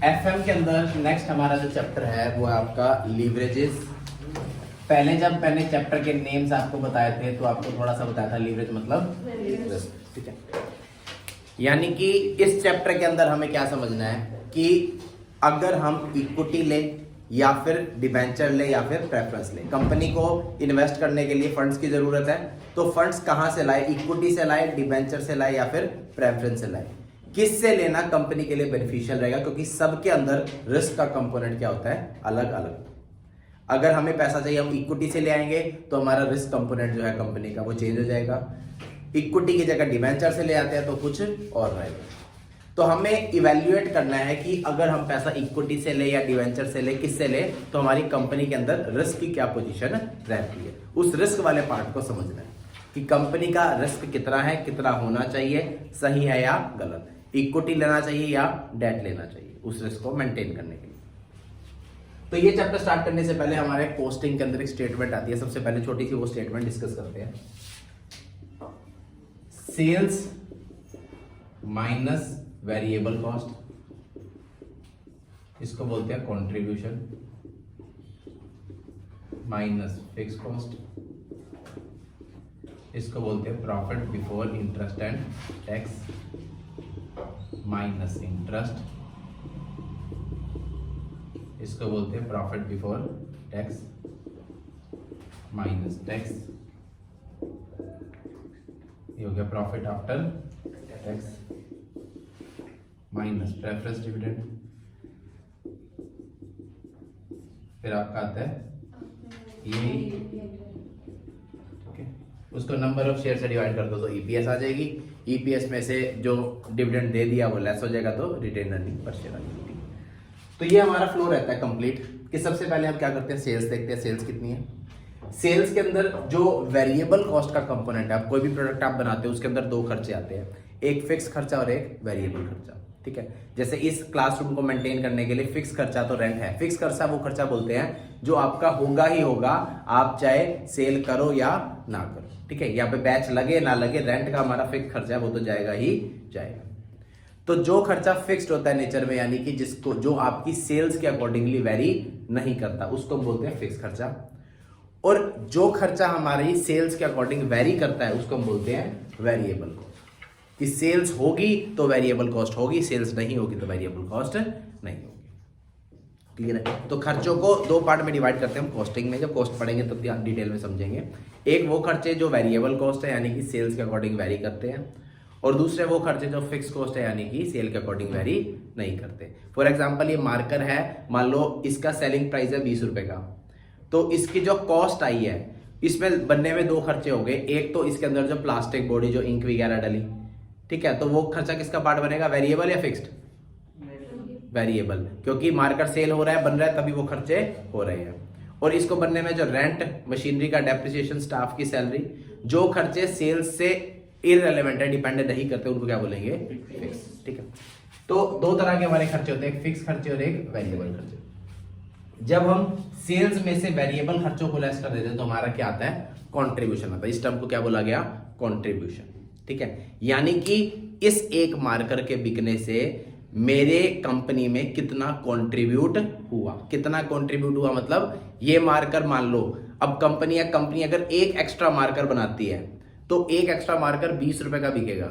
FM के अंदर next हमारा जो चैप्टर है वो है आपका लीवरेजेस। पहले जब मैंने चैप्टर के नेम्स आपको बताए थे तो आपको थोड़ा सा बताया था लीवरेज मतलब रिस्क, ठीक है। यानी कि इस चैप्टर के अंदर हमें क्या समझना है कि अगर हम इक्विटी ले या फिर डिबेंचर ले या फिर प्रेफरेंस ले, कंपनी को इन्वेस्ट करने के लिए फंड्स की जरूरत है, तो फंड्स कहां से लाए, इक्विटी से लाए, डिबेंचर से लाए या फिर प्रेफरेंस से लाए। किससे लेना कंपनी के लिए बेनिफिशियल रहेगा, क्योंकि सबके अंदर रिस्क का कंपोनेंट क्या होता है, अलग अलग। अगर हमें पैसा चाहिए हम इक्विटी से ले आएंगे तो हमारा रिस्क कंपोनेंट जो है कंपनी का वो चेंज हो जाएगा। इक्विटी की जगह डिबेंचर से ले आते हैं तो कुछ और रहेगा। तो हमें इवैल्यूएट करना है कि अगर हम पैसा इक्विटी से ले या डिवेंचर से ले, किससे ले, तो हमारी कंपनी के अंदर रिस्क की क्या पोजीशन रहती है। उस रिस्क वाले पार्ट को समझना है कि कंपनी का रिस्क कितना है, कितना होना चाहिए, सही है या गलत, इक्विटी लेना चाहिए या डेट लेना चाहिए, उस रिस्क को मेंटेन करने के लिए। तो ये चैप्टर स्टार्ट करने से पहले हमारे पोस्टिंग के अंदर एक स्टेटमेंट आती है। सबसे पहले छोटी सी वो स्टेटमेंट डिस्कस करते हैं। सेल्स माइनस वेरिएबल कॉस्ट, इसको बोलते हैं कंट्रीब्यूशन, माइनस फिक्स कॉस्ट, इसको बोलते हैं profit before interest and tax, minus interest, इसको बोलते हैं profit before tax, minus tax, ये हो गया profit after tax, minus preference dividend, फिर आपका आता है ये, ओके, उसको नंबर ऑफ शेयर से डिवाइड कर दो तो ईपीएस आ जाएगी। ईपीएस में से जो डिविडेंड दे दिया वो लेस हो जाएगा तो रिटेन अर्निंग पर शेयर आ जाएगी। तो ये हमारा फ्लो रहता है कंप्लीट कि सबसे पहले हम क्या करते हैं, सेल्स देखते हैं, सेल्स कितनी है। सेल्स के अंदर जो वेरिएबल कॉस्ट का कंपोनेंट है, आप कोई भी प्रोडक्ट आप बनाते हो उसके अंदर दो खर्चे आते हैं, एक फिक्स खर्चा और एक वेरिएबल खर्चा, ठीक है। जैसे इस क्लासरूम को मेंटेन करने के लिए फिक्स खर्चा तो रेंट है। फिक्स खर्चा वो खर्चा बोलते हैं जो आपका होगा ही होगा, आप चाहे सेल करो या ना करो, ठीक है। यहाँ पे बैच लगे ना लगे, रेंट का हमारा फिक्स खर्चा वो तो जाएगा ही जाएगा। तो जो खर्चा फिक्स्ड होता है नेचर में, यानी कि जिसको जो आपकी सेल्स के अकॉर्डिंगली वेरी नहीं करता, उसको बोलते हैं फिक्स खर्चा। और जो खर्चा हमारी सेल्स के अकॉर्डिंग वेरी करता है उसको हम बोलते हैं वेरिएबल कॉस्ट। कि सेल्स होगी तो वेरिएबल कॉस्ट होगी, सेल्स नहीं होगी तो वेरिएबल कॉस्ट नहीं होगी। क्लियर है। तो खर्चों को दो पार्ट में डिवाइड करते हैं हम कॉस्टिंग में, जब कॉस्ट पढ़ेंगे तब ध्यान डिटेल में समझेंगे। एक वो खर्चे जो वेरिएबल कॉस्ट है यानी कि सेल्स के अकॉर्डिंग वेरी करते हैं, और दूसरे वो खर्चे जो फिक्स कॉस्ट है यानी कि सेल के अकॉर्डिंग वेरी नहीं करते। फॉर एग्जांपल ये मार्कर है, मान लो इसका सेलिंग प्राइस है 20 रुपए का, तो इसकी जो कॉस्ट आई है इसमें बनने में दो खर्चे हो गए। एक तो इसके अंदर जो प्लास्टिक बॉडी जो इंक वगैरह डली, ठीक है, तो वो खर्चा किसका पार्ट बनेगा, वेरिएबल या फिक्स्ड, वेरिएबल, क्योंकि मार्कर सेल हो रहा है, बन रहा है, तभी वो खर्चे हो रहे हैं। और इसको बनने में जो रेंट, मशीनरी का डेप्रिसिएशन, स्टाफ की सैलरी, जो खर्चे सेल्स से इररिलेवेंट है, डिपेंडेंट नहीं करते, उनको क्या बोलेंगे, फिक्स, ठीक है। तो दो तरह के हमारे खर्चे होते हैं, एक फिक्स खर्चे और एक वेरिएबल खर्चे। जब हम सेल्स में से वेरिएबल खर्चों को लेस कर देते हैं तो हमारा क्या आता है, कंट्रीब्यूशन आता है। इस टर्म को क्या बोला गया, कंट्रीब्यूशन, ठीक है। यानी कि इस एक मार्कर के बिकने से मेरे कंपनी में कितना कंट्रीब्यूट हुआ, कितना कंट्रीब्यूट हुआ मतलब ये मार्कर, मान लो अब कंपनी अगर एक एक्स्ट्रा मार्कर बनाती है तो एक एक्स्ट्रा मार्कर 20 रुपए का बिकेगा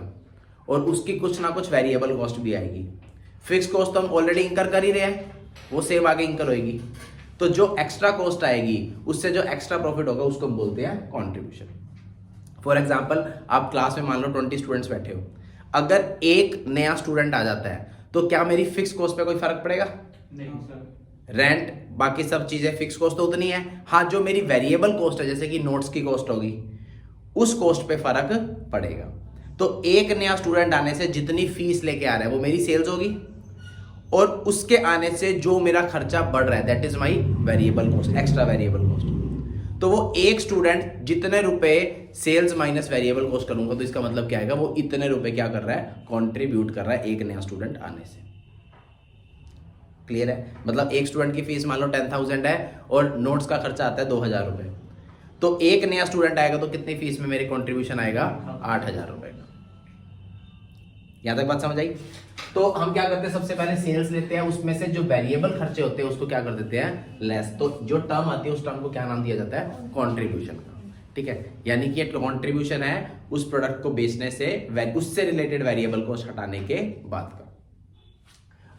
और उसकी कुछ ना कुछ वेरिएबल कॉस्ट भी आएगी। फिक्स कॉस्ट तो हम ऑलरेडी इंकर कर ही रहे हैं, वो सेम आगे इंकर होगी। तो जो एक्स्ट्रा कॉस्ट आएगी उससे जो एक्स्ट्रा प्रॉफिट होगा उसको हम बोलते हैं कंट्रीब्यूशन। फॉर एग्जाम्पल आप क्लास में मान लो 20 स्टूडेंट्स बैठे हो, अगर एक नया स्टूडेंट आ जाता है तो क्या मेरी फिक्स कॉस्ट पे कोई फर्क पड़ेगा, नहीं सर। रेंट बाकी सब चीजें फिक्स कॉस्ट तो उतनी है। हाँ, जो मेरी वेरिएबल कॉस्ट है जैसे कि नोट्स की कॉस्ट होगी, उस कॉस्ट पे फर्क पड़ेगा। तो एक नया स्टूडेंट आने से जितनी फीस लेके आ रहा है वो मेरी सेल्स होगी, और उसके आने से जो मेरा खर्चा बढ़ रहा है that is my variable cost, extra variable cost. तो वो एक स्टूडेंट जितने रुपए सेल्स माइनस वेरिएबल कॉस्ट करूंगा तो इसका मतलब क्या आएगा, वो इतने रुपए क्या कर रहा है, कंट्रीब्यूट कर रहा है एक नया स्टूडेंट आने से। क्लियर है। मतलब एक स्टूडेंट की फीस मान लो 10,000 है और नोट्स का खर्चा आता है 2,000 रुपए, तो एक नया स्टूडेंट आएगा तो कितनी फीस में मेरे कंट्रीब्यूशन आएगा, 8,000 रुपए का। यहां तक बात समझ आई? तो हम क्या करते हैं, सबसे पहले सेल्स लेते हैं, उसमें से जो वेरिएबल खर्चे होते हैं उसको क्या कर देते हैं, लेस। तो जो टर्म आती है उस टर्म को क्या नाम दिया जाता है, कंट्रीब्यूशन का। ठीक है, यानी कि एक कंट्रीब्यूशन है उस प्रोडक्ट को बेचने से उससे रिलेटेड वेरिएबल को हटाने के बाद का।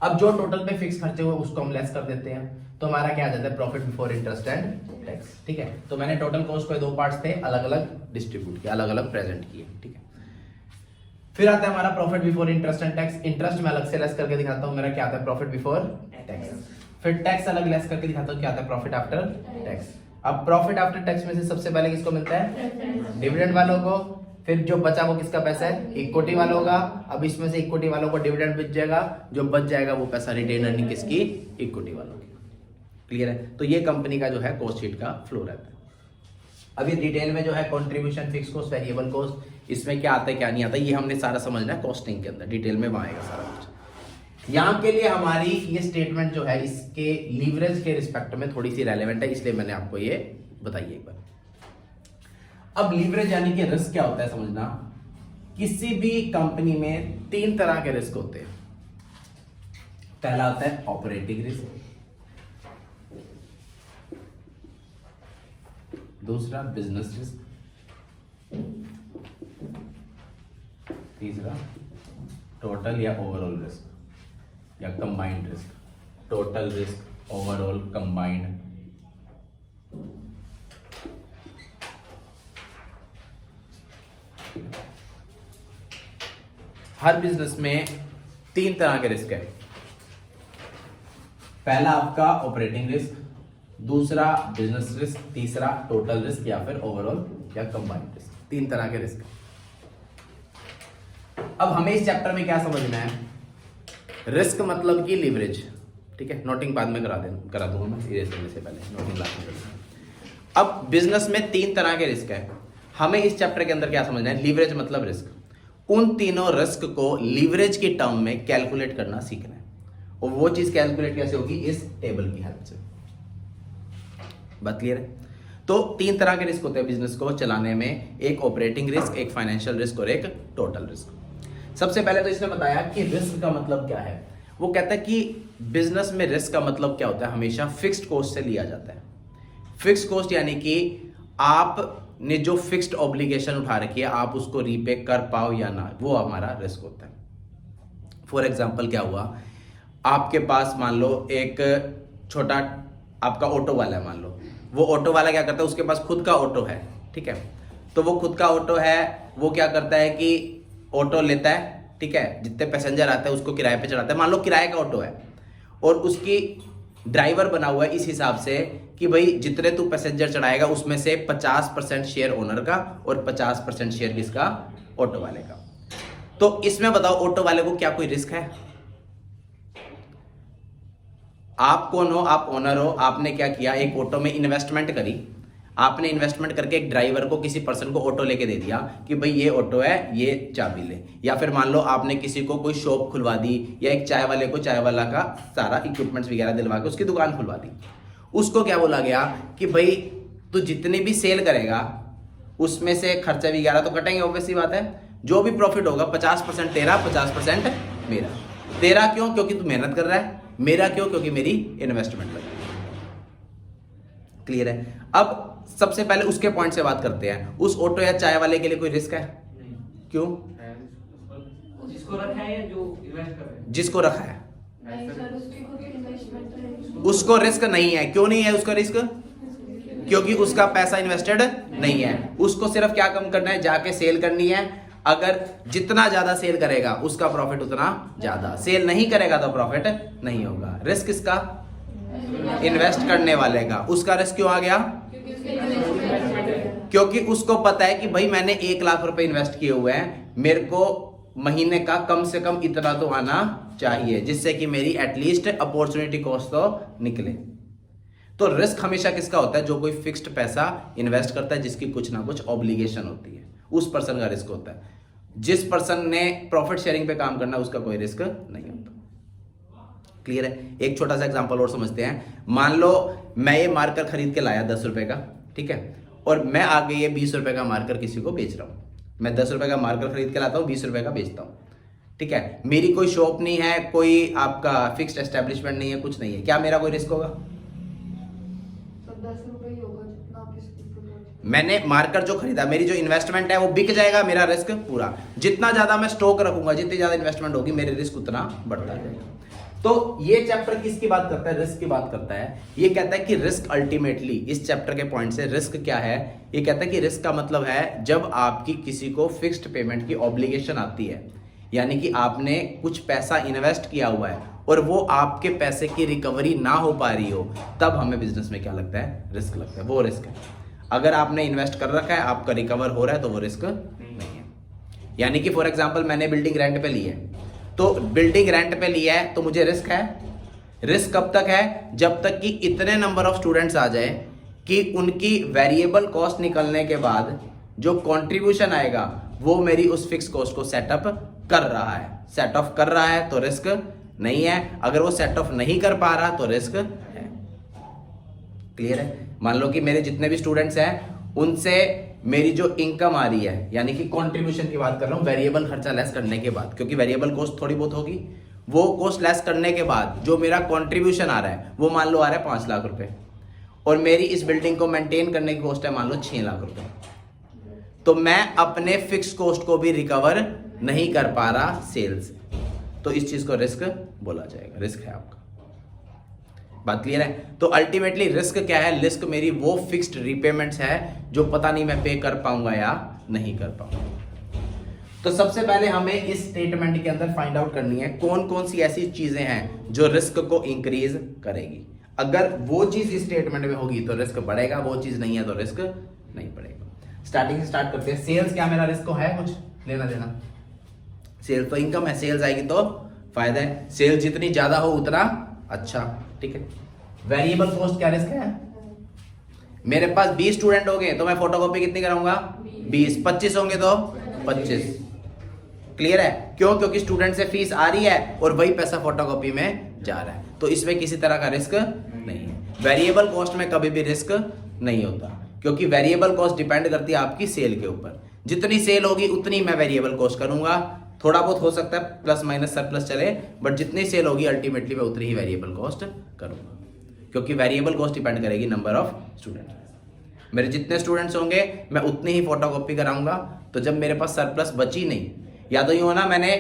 अब जो टोटल पे फिक्स खर्चे हुए उसको हम लेस कर देते हैं, तो हमारा क्या आ जाता है, profit before interest and tax. ठीक है, तो मैंने टोटल कॉस्ट को दो पार्ट्स थे, अलग अलग डिस्ट्रीब्यूट किया, अलग अलग प्रेजेंट किए। ठीक है, फिर आता है हमारा profit before interest and tax. Interest में अलग से लेस करके दिखाता हूं, मेरा क्या आता है, प्रॉफिट बिफोर टैक्स। फिर टैक्स अलग लेस करके दिखाता हूं, क्या आता है, प्रॉफिट आफ्टर टैक्स। अब प्रॉफिट आफ्टर टैक्स में से सबसे पहले किसको मिलता है, डिविडेंड वालों को। फिर जो बचा वो किसका पैसा है, इक्विटी वालों का। अब इसमें से इक्विटी वालों को डिविडेंड बच जाएगा, जो बच जाएगा वो पैसा रिटेन अर्निंग किसकी, इक्विटी वालों की। क्लियर है? तो ये कंपनी का जो है कॉस्ट शीट का फ्लो रहता है। अभी डिटेल में जो है contribution, fix cost, variable cost, इसमें क्या आता है क्या नहीं आता, ये हमने सारा समझना है कॉस्टिंग के अंदर, डिटेल में वहां आएगा सारा कुछ। यहां के लिए हमारी ये स्टेटमेंट जो है इसके लीवरेज के रिस्पेक्ट में थोड़ी सी रेलेवेंट है, इसलिए मैंने आपको ये बताई एक बार। अब लीवरेज यानी कि रिस्क क्या होता है समझना। किसी भी कंपनी में तीन तरह के रिस्क होते हैं। पहला होता है ऑपरेटिंग रिस्क, दूसरा बिजनेस रिस्क, तीसरा टोटल या ओवरऑल रिस्क या combined risk. Total risk, overall, combined. हर बिजनेस में तीन तरह के रिस्क है। पहला आपका ऑपरेटिंग रिस्क, दूसरा बिजनेस रिस्क, तीसरा टोटल रिस्क या फिर ओवरऑल या कंबाइंड रिस्क। तीन तरह के रिस्क। अब हमें इस चैप्टर में क्या समझना है, रिस्क मतलब कि लीवरेज। ठीक है, नोटिंग बाद में करा दूंगा मैं इरेज करने से पहले, नोटिंग लास्ट में करूंगा। अब बिजनेस में तीन तरह के रिस्क है, हमें इस चैप्टर के अंदर क्या समझना है, लीवरेज मतलब रिस्क। उन तीनों रिस्क को लीवरेज की टर्म में कैलकुलेट करना सीखना है, और वो चीज कैलकुलेट कैसे होगी, इस टेबल की हेल्प से। बात क्लियर है? तो तीन तरह के रिस्क होते हैं बिजनेस को चलाने में, एक ऑपरेटिंग रिस्क, एक फाइनेंशियल रिस्क और एक टोटल रिस्क। सबसे पहले तो इसने बताया कि रिस्क का मतलब क्या है। वो कहता है कि बिजनेस में रिस्क का मतलब क्या होता है, हमेशा फिक्स्ड कॉस्ट से लिया जाता है। फिक्स्ड कॉस्ट यानी कि आपने जो फिक्स्ड ऑब्लिगेशन उठा रखी है आप उसको रीपे कर पाओ या ना, वो हमारा रिस्क होता है। फॉर एग्जाम्पल क्या हुआ, आपके पास मान लो एक छोटा आपका ऑटो वाला है, मान लो वो ऑटो वाला क्या करता है, उसके पास खुद का ऑटो है। ठीक है, तो वो खुद का ऑटो है, वो क्या करता है कि ऑटो लेता है, ठीक है, जितने पैसेंजर आते हैं उसको किराए पे चढ़ाता है। मान लो किराए का ऑटो है और उसकी ड्राइवर बना हुआ है इस हिसाब से कि भाई जितने तू पैसेंजर चढ़ाएगा उसमें से 50% शेयर ओनर का और 50% शेयर किसका, ऑटो वाले का। तो इसमें बताओ ऑटो वाले को क्या कोई रिस्क है? आप कौन हो, आप ओनर हो, आपने क्या किया, एक ऑटो में इन्वेस्टमेंट करी। आपने इन्वेस्टमेंट करके एक ड्राइवर को, किसी पर्सन को ऑटो लेके दे दिया कि भाई ये ऑटो है, ये चाबी ले। या फिर मान लो आपने किसी को कोई शॉप खुलवा दी, या एक चाय वाले को चाय वाला का सारा इक्विपमेंट्स वगैरह दिलवा के उसकी दुकान खुलवा दी। उसको क्या बोला गया कि भाई तू जितनी भी सेल करेगा उसमें से खर्चा वगैरह तो कटेंगे, ऑब्वियस सी बात है। जो भी प्रॉफिट होगा 50% तेरा, 50% मेरा। तेरा क्यों? क्योंकि तू मेहनत कर रहा है। मेरा क्यों? क्योंकि मेरी इन्वेस्टमेंट लगी। क्लियर है? अब सबसे पहले उसके पॉइंट से बात करते हैं। उस ऑटो या चाय वाले के लिए कोई रिस्क है? क्यों? जिसको रखा है या जो इन्वेस्ट कर रहे हैं? जिसको रखा है उसको रिस्क नहीं है। क्यों नहीं है उसका रिस्क? क्योंकि उसका पैसा इन्वेस्टेड नहीं है। उसको सिर्फ क्या कम करना है, जाके सेल करनी है। अगर जितना ज्यादा सेल करेगा उसका प्रॉफिट उतना ज्यादा, सेल नहीं करेगा तो प्रॉफिट नहीं होगा। रिस्क किसका? इन्वेस्ट करने वाले का। उसका रिस्क क्यों आ गया? क्योंकि उसको पता है कि भाई मैंने 1 लाख रुपए इन्वेस्ट किए हुए हैं, मेरे को महीने का कम से कम इतना तो आना चाहिए, जिससे कि मेरी एटलीस्ट अपॉर्चुनिटी कॉस्ट तो निकले। तो रिस्क हमेशा किसका होता है? जो कोई फिक्स्ड पैसा इन्वेस्ट करता है, जिसकी कुछ ना कुछ ऑब्लिगेशन होती है, उस पर्सन का रिस्क होता है। जिस पर्सन ने प्रॉफिट शेयरिंग पे काम करना है उसका कोई रिस्क नहीं होता। क्लियर है? एक छोटा सा एग्जांपल और समझते हैं। मान लो मैं ये मार्कर खरीद के लाया 10 रुपए का, ठीक है, और मैं आगे ये 20 रुपए का मार्कर किसी को बेच रहा हूं। मैं 10 रुपए का मार्कर खरीद के लाता हूं, 20 रुपए का बेचता हूं। ठीक है, मेरी कोई शॉप नहीं है, कोई आपका फिक्स्ड एस्टेब्लिशमेंट नहीं है, कुछ नहीं है, क्या मेरा कोई रिस्क होगा? तो 10 रुपए ही होगा जितना आप इसकी प्रोडक्ट। मैंने मार्कर जो खरीदा, मेरी जो इन्वेस्टमेंट है वो बिक जाएगा, मेरा रिस्क पूरा। जितना ज्यादा मैं स्टॉक रखूंगा, जितनी ज्यादा इन्वेस्टमेंट होगी, मेरे रिस्क उतना बढ़ता जाएगा। तो ये चैप्टर किसकी बात करता है? रिस्क की बात करता है। ये कहता है कि रिस्क अल्टीमेटली, इस चैप्टर के पॉइंट से रिस्क क्या है, ये कहता है कि रिस्क का मतलब है जब आपकी किसी को फिक्स्ड पेमेंट की ऑब्लिगेशन आती है, यानी कि आपने कुछ पैसा इन्वेस्ट किया हुआ है और वो आपके पैसे की रिकवरी ना हो पा रही हो, तब हमें बिजनेस में क्या लगता है? रिस्क लगता है। वो रिस्क है। अगर आपने इन्वेस्ट कर रखा है, आपका रिकवर हो रहा है, तो वो रिस्क नहीं है। यानी कि फॉर एग्जांपल मैंने बिल्डिंग रेंट पे ली है, तो बिल्डिंग रेंट पे लिया है तो मुझे रिस्क है। रिस्क कब तक है? जब तक कि इतने नंबर ऑफ स्टूडेंट्स आ जाए कि उनकी वेरिएबल कॉस्ट निकलने के बाद जो कंट्रीब्यूशन आएगा वो मेरी उस फिक्स कॉस्ट को सेटअप कर रहा है। सेट ऑफ कर रहा है तो रिस्क नहीं है। अगर वो सेट ऑफ नहीं कर पा रहा तो रिस्क है। क्लियर है? मान लो कि मेरे जितने भी स्टूडेंट्स हैं उनसे मेरी जो इनकम आ रही है, यानी कि कंट्रीब्यूशन की बात कर रहा हूं, वेरिएबल खर्चा लेस करने के बाद, क्योंकि वेरिएबल कॉस्ट थोड़ी बहुत होगी, वो कॉस्ट लेस करने के बाद जो मेरा कंट्रीब्यूशन आ रहा है वो मान लो आ रहा है 5 लाख रुपए, और मेरी इस बिल्डिंग को मेंटेन करने की कॉस्ट है मान लो 6 लाख रुपए, तो मैं अपने फिक्स कॉस्ट को भी रिकवर नहीं कर पा रहा सेल्स, तो इस चीज को रिस्क बोला जाएगा। रिस्क है आपका। बात क्लियर है? तो अल्टीमेटली रिस्क क्या है? रिस्क मेरी वो फिक्स्ड रिपेमेंट्स है जो पता नहीं मैं पे कर पाऊंगा या नहीं कर पाऊंगा। तो सबसे पहले हमें इस स्टेटमेंट के अंदर फाइंड आउट करनी है कौन कौन सी ऐसी चीजें हैं जो रिस्क को इंक्रीज करेगी। अगर वो चीज इस स्टेटमेंट में होगी तो रिस्क बढ़ेगा, वो चीज नहीं है तो रिस्क नहीं बढ़ेगा। स्टार्टिंग से स्टार्ट करते हैं। सेल्स क्या मेरा रिस्क को है कुछ लेना देना? सेल्स तो इनकम है, सेल्स आएगी तो फायदा है। सेल्स जितनी ज्यादा हो उतना अच्छा, ठीक है। वेरिएबल कॉस्ट क्या रिस्क है? मेरे पास 20 स्टूडेंट हो गए तो मैं फोटोकॉपी कितनी कराऊंगा? 20। 25 होंगे तो 25। क्लियर है? क्यों? क्योंकि स्टूडेंट से फीस आ रही है और वही पैसा फोटोकॉपी में जा रहा है, तो इसमें किसी तरह का रिस्क नहीं है। वेरिएबल कॉस्ट में कभी भी रिस्क नहीं होता, क्योंकि वेरिएबल कॉस्ट डिपेंड करती है आपकी सेल के ऊपर। जितनी सेल होगी उतनी मैं वेरिएबल कॉस्ट करूंगा। थोड़ा बहुत हो सकता है प्लस माइनस सरप्लस चले, बट जितनी सेल होगी अल्टीमेटली मैं उतनी ही वेरिएबल कॉस्ट करूंगा, क्योंकि वेरिएबल कॉस्ट डिपेंड करेगी नंबर ऑफ स्टूडेंट। मेरे जितने स्टूडेंट्स होंगे मैं उतनी ही फोटोकॉपी कराऊंगा। तो जब मेरे पास सरप्लस बची नहीं, या तो यूं हो ना मैंने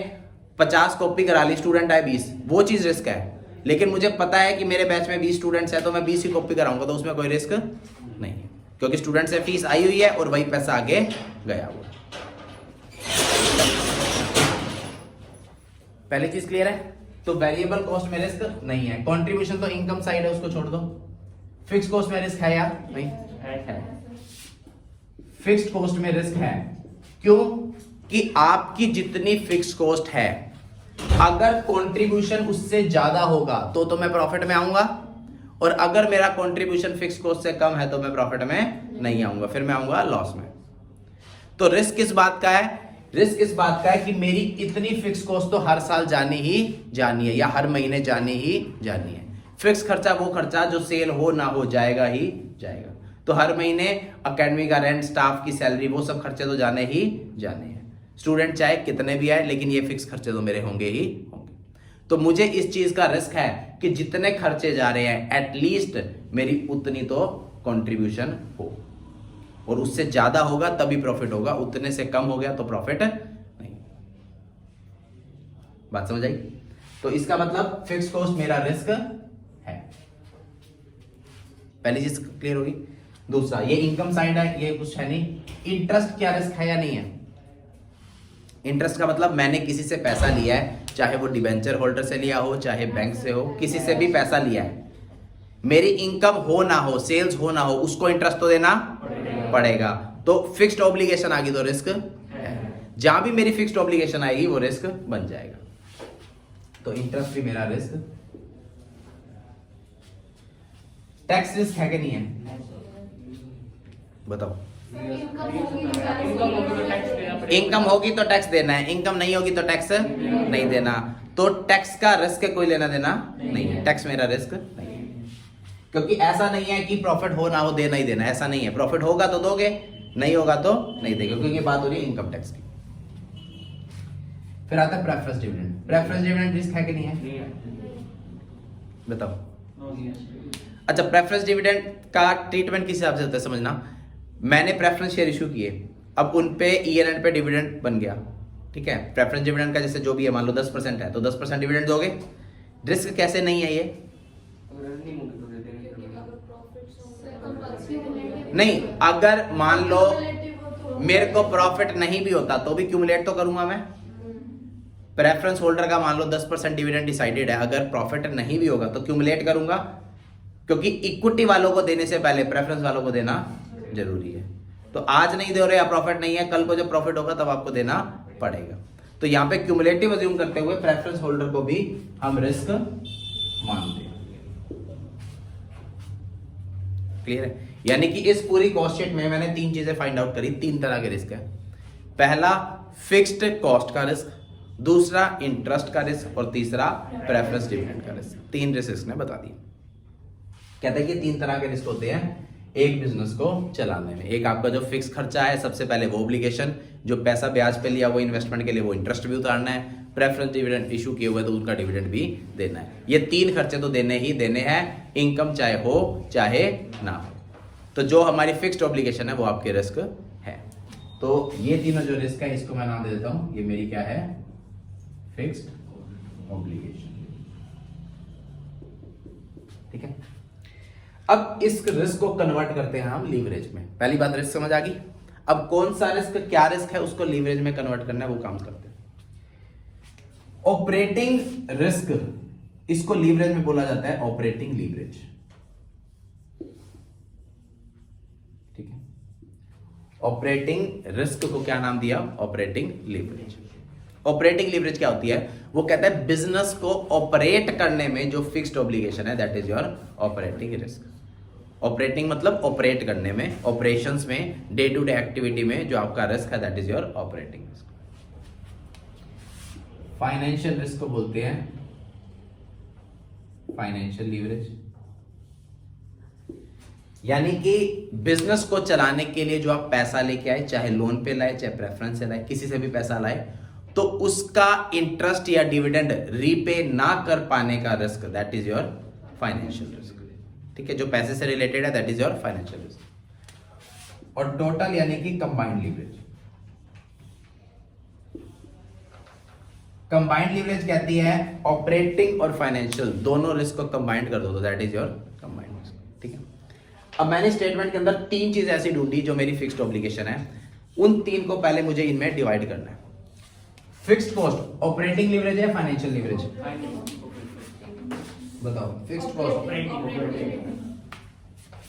50 कॉपी करा ली, स्टूडेंट आए 20, वो चीज रिस्क है। लेकिन मुझे पता है कि मेरे बैच में 20 स्टूडेंट्स हैं तो मैं 20 ही कॉपी कराऊंगा, तो उसमें कोई रिस्क नहीं है, क्योंकि स्टूडेंट से फीस आई हुई है और वही पैसा आगे गया हुआ। पहली चीज क्लियर है? तो वेरिएबल कॉस्ट में रिस्क नहीं है। कंट्रीब्यूशन तो इनकम साइड है, उसको छोड़ दो। फिक्स कॉस्ट में रिस्क है या नहीं? है। फिक्स्ड कॉस्ट में रिस्क है। क्यों? कि आपकी जितनी फिक्स कॉस्ट है, अगर कंट्रीब्यूशन उससे ज्यादा होगा तो मैं प्रॉफिट में आऊंगा, और अगर मेरा कंट्रीब्यूशन फिक्स कॉस्ट से कम है तो मैं प्रॉफिट में नहीं आऊंगा, फिर मैं आऊंगा लॉस में। तो रिस्क किस बात का है? रिस्क इस बात का है कि मेरी इतनी फिक्स कॉस्ट तो हर साल जानी ही जानी है, या हर महीने जानी ही जानी है। फिक्स खर्चा वो खर्चा जो सेल हो ना हो जाएगा ही जाएगा। तो हर महीने अकेडमी का रेंट, स्टाफ की सैलरी, वो सब खर्चे तो जाने ही जाने हैं। स्टूडेंट चाहे कितने भी आए, लेकिन ये फिक्स खर्चे तो मेरे होंगे ही होंगे। तो मुझे इस चीज का रिस्क है कि जितने खर्चे जा रहे हैं एटलीस्ट मेरी उतनी तो कंट्रीब्यूशन हो, और उससे ज्यादा होगा तभी प्रॉफिट होगा, उतने से कम हो गया तो प्रॉफिट नहीं। बात समझ आई? तो इसका मतलब फिक्स कॉस्ट मेरा रिस्क है। पहली चीज क्लियर होगी। दूसरा, ये इनकम साइड है, ये कुछ है नहीं। इंटरेस्ट क्या रिस्क है या नहीं है? इंटरेस्ट का मतलब मैंने किसी से पैसा लिया है, चाहे वो डिबेंचर होल्डर से लिया हो, चाहे बैंक से हो, किसी से भी पैसा लिया है, मेरी इनकम हो ना हो, सेल्स हो ना हो, उसको इंटरेस्ट तो देना पड़ेगा। तो फिक्स्ड ऑब्लिगेशन आ गई तो रिस्क है। जहां भी मेरी फिक्स्ड ऑब्लिगेशन आएगी वो रिस्क बन जाएगा। तो इंटरेस्ट भी मेरा रिस्क। टैक्स रिस्क है कि नहीं है? बताओ। इनकम होगी तो टैक्स देना है, इनकम नहीं होगी तो टैक्स नहीं देना। तो टैक्स का रिस्क कोई लेना देना नहीं है। टैक्स मेरा रिस्क नहीं है, क्योंकि ऐसा नहीं है कि प्रॉफिट हो ना हो देना ही देना, ऐसा नहीं है। प्रॉफिट होगा तो दोगे, नहीं होगा तो नहीं देगा, क्योंकि बात हो रही है इनकम टैक्स की। फिर आता है preference dividend. Preference dividend risk है कि नहीं है? नहीं है। बताओ। नो नहीं है। अच्छा, प्रेफरेंस डिविडेंड का ट्रीटमेंट किस हिसाब से होता है समझना। मैंने प्रेफरेंस शेयर इशू किए, अब उन पे ईयर एंड पे डिविडेंड बन गया, ठीक है। प्रेफरेंस डिविडेंड का जैसे जो भी है, मान लो 10% है तो 10% डिविडेंड दोगे। रिस्क कैसे नहीं है ये? अगर नहीं होंगे तो दे देंगे। अगर प्रॉफिट नहीं, अगर मान लो मेरे को प्रॉफिट नहीं भी होता तो भी क्यूमुलेट तो करूंगा मैं। प्रेफरेंस होल्डर का मान लो 10% डिविडेंड डिसाइडेड है, अगर प्रॉफिट नहीं भी होगा तो क्यूमुलेट करूंगा, क्योंकि इक्विटी वालों को देने से पहले प्रेफरेंस वालों को देना जरूरी है। तो आज नहीं दे रहे या प्रॉफिट नहीं है, कल को जब प्रॉफिट होगा तब आपको देना पड़ेगा। तो यहां पे क्यूमुलेटिव अज्यूम करते हुए प्रेफरेंस होल्डर को भी हम रिस्क मानते हैं। क्लियर है? यानी कि इस पूरी कॉस्ट शीट में मैंने 3 चीजें फाइंड आउट करी। 3 तरह के रिस्क है। पहला फिक्स्ड कॉस्ट का रिस्क, दूसरा इंटरेस्ट का रिस्क और तीसरा प्रेफरेंस डिविडेंड का रिस्क। 3 रिस्क ने बता दिए। कहते हैं कि 3 तरह के रिस्क होते हैं एक बिजनेस को चलाने में। एक आपका जो फिक्स खर्चा है, सबसे पहले वो ऑब्लिगेशन, जो पैसा ब्याज पे लिया वो इन्वेस्टमेंट के लिए, वो इंटरेस्ट भी उतारना है। प्रेफरेंस डिविडेंड इशू किए हुए तो उनका डिविडेंड भी देना है। ये 3 खर्चे तो देने ही देने हैं, इनकम चाहे हो चाहे ना हो। तो जो हमारी फिक्स्ड ऑब्लिगेशन है वो आपके रिस्क है। तो ये तीनों जो रिस्क है इसको मैं नाम दे देता हूं, ये मेरी क्या है? Fixed obligation. ठीक है। अब इस रिस्क को कन्वर्ट करते हैं हम लीवरेज में। पहली बात रिस्क समझ आ गई। अब कौन सा रिस्क क्या रिस्क है उसको लीवरेज में कन्वर्ट करना है, वो काम करते हैं। ऑपरेटिंग रिस्क, इसको लीवरेज में बोला जाता है ऑपरेटिंग लीवरेज। ठीक है। ऑपरेटिंग रिस्क को क्या नाम दिया? Operating leverage. ऑपरेटिंग लीवरेज क्या होती है? वो कहता है बिजनेस को ऑपरेट करने में जो फिक्स्ड ऑब्लिगेशन है, that is your operating risk. Operating मतलब ऑपरेट करने में, ऑपरेशंस में, डे टू डे एक्टिविटी में जो आपका रिस्क है, that is your operating risk. Financial risk को बोलते हैं फाइनेंशियल लीवरेज। यानी कि बिजनेस को चलाने के लिए जो आप पैसा लेके आए, चाहे लोन पे लाए चाहे प्रेफरेंस से लाए, किसी से भी पैसा लाए, तो उसका इंटरेस्ट या डिविडेंड रीपे ना कर पाने का risk, that is your financial risk. ठीक है। जो पैसे से रिलेटेड है, that is your financial risk. और टोटल यानी कि कंबाइंड लीवरेज। कंबाइंड लीवरेज कहती है ऑपरेटिंग और फाइनेंशियल दोनों रिस्क को कंबाइंड कर दो तो that is your combined risk. ठीक है। अब मैंने स्टेटमेंट के अंदर 3 चीज ऐसी ढूंढी जो मेरी फिक्स्ड ऑब्लिगेशन है, उन 3 को पहले मुझे इनमें डिवाइड करना है। फिक्स्ड कॉस्ट ऑपरेटिंग लीवरेज है फाइनेंशियल लीवरेज? बताओ। Fixed cost,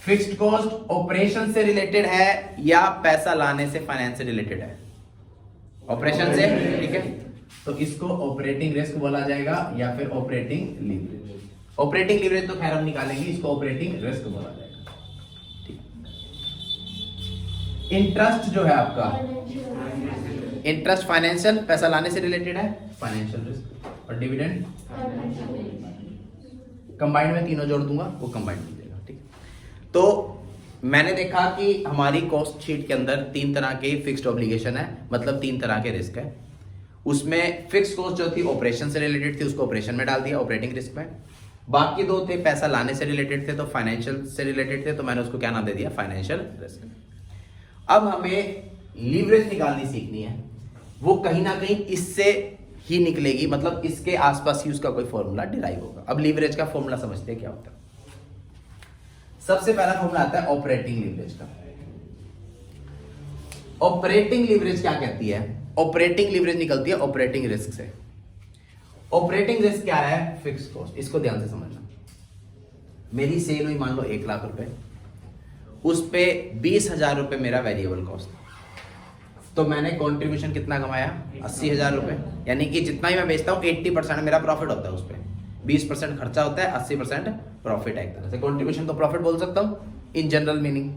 fixed cost operation से रिलेटेड है या पैसा लाने से, फाइनेंस से रिलेटेड है? ऑपरेशन से। ठीक है। तो इसको ऑपरेटिंग रिस्क बोला जाएगा या फिर ऑपरेटिंग लीवरेज। ऑपरेटिंग लीवरेज तो खैर हम निकालेंगे, इसको ऑपरेटिंग रिस्क बोला जाएगा। ठीक। इंटरेस्ट जो है आपका, इंटरेस्ट फाइनेंशियल, पैसा लाने से रिलेटेड है, फाइनेंशियल रिस्क। और डिविडेंड कंबाइंड में तीनों जोड़ दूंगा, वो कंबाइंड हो जाएगा। ठीक। तो मैंने देखा कि हमारी कॉस्ट शीट के अंदर 3 तरह के फिक्स्ड ऑब्लिगेशन है, मतलब 3 तरह के रिस्क है। उसमें फिक्स्ड कॉस्ट जो थी ऑपरेशन से रिलेटेड थी, उसको ऑपरेशन में डाल दिया, ऑपरेटिंग रिस्क में। बाकी 2 थे पैसा लाने से रिलेटेड थे, तो फाइनेंशियल से रिलेटेड थे, तो मैंने उसको क्या नाम दे दिया? Financial risk. अब हमें लीवरेज निकालनी सीखनी है, वो कहीं ना कहीं इससे ही निकलेगी, मतलब इसके आसपास ही उसका कोई फॉर्मूला डिराइव होगा। अब लीवरेज का फॉर्मूला समझते हैं क्या होता है। सबसे पहला फॉर्मूला आता है ऑपरेटिंग लीवरेज का। ऑपरेटिंग लीवरेज क्या कहती है? ऑपरेटिंग लीवरेज निकलती है ऑपरेटिंग रिस्क से। ऑपरेटिंग रिस्क क्या है? Fix cost. इसको ध्यान से समझना। मेरी सेल हुई मान लो 1 लाख रुपए, उस पे 20,000 रुपए मेरा वेरिएबल कॉस्ट, तो मैंने कंट्रीब्यूशन कितना कमाया? 80,000 रुपए। यानी कि जितना ही मैं बेचता हूं 80% मेरा प्रॉफिट होता है, उस पे 20% खर्चा होता है, 80% प्रॉफिट है। एक तरह से कंट्रीब्यूशन तो प्रॉफिट बोल सकता हूं इन जनरल मीनिंग।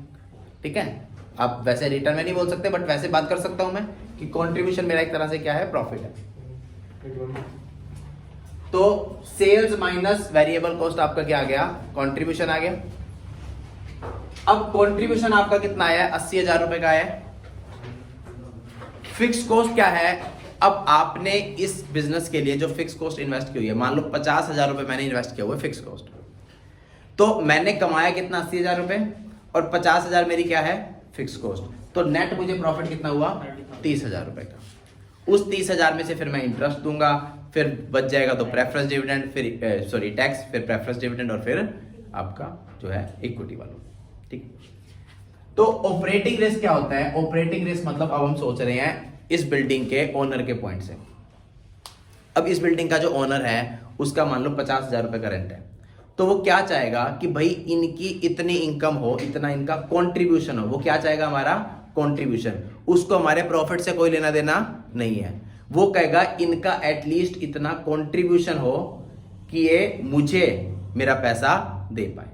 ठीक है। आप वैसे रिटर्न में नहीं बोल सकते, बट वैसे बात कर सकता हूं मैं कि कंट्रीब्यूशन मेरा एक तरह से क्या है? प्रॉफिट है। तो सेल्स माइनस वेरिएबल कॉस्ट आपका क्या आ गया? कंट्रीब्यूशन आ गया। अब कंट्रीब्यूशन आपका कितना आया? 80,000 रुपए का आया। फिक्स कॉस्ट क्या है? अब आपने इस बिजनेस के लिए जो फिक्स कॉस्ट इन्वेस्ट की हुई है, मान लो 50,000 रुपए मैंने इन्वेस्ट किया हुआ है फिक्स कॉस्ट, तो मैंने कमाया कितना 80,000 रुपए और 50,000 मेरी क्या है फिक्स कॉस्ट, तो नेट मुझे प्रॉफिट कितना हुआ 30,000 रुपए का। उस 30,000 में से फिर मैं इंटरेस्ट दूंगा, फिर बच जाएगा तो प्रेफरेंस डिविडेंड, फिर सॉरी टैक्स, फिर प्रेफरेंस डिविडेंड और फिर आपका जो है इक्विटी वाला। ठीक, तो ऑपरेटिंग रिस्क क्या होता है? ऑपरेटिंग रिस्क मतलब अब हम सोच रहे हैं इस बिल्डिंग के ओनर के पॉइंट से। अब इस बिल्डिंग का जो ओनर है उसका मान लो 50,000 रुपए का रेंट है, तो वो क्या चाहेगा कि भाई इनकी इतनी इनकम हो, इतना इनका कंट्रीब्यूशन हो। वो क्या चाहेगा? हमारा कंट्रीब्यूशन। उसको हमारे प्रॉफिट से कोई लेना देना नहीं है। वो कहेगा इनका एटलीस्ट इतना कंट्रीब्यूशन हो कि ये मुझे मेरा पैसा दे पाए।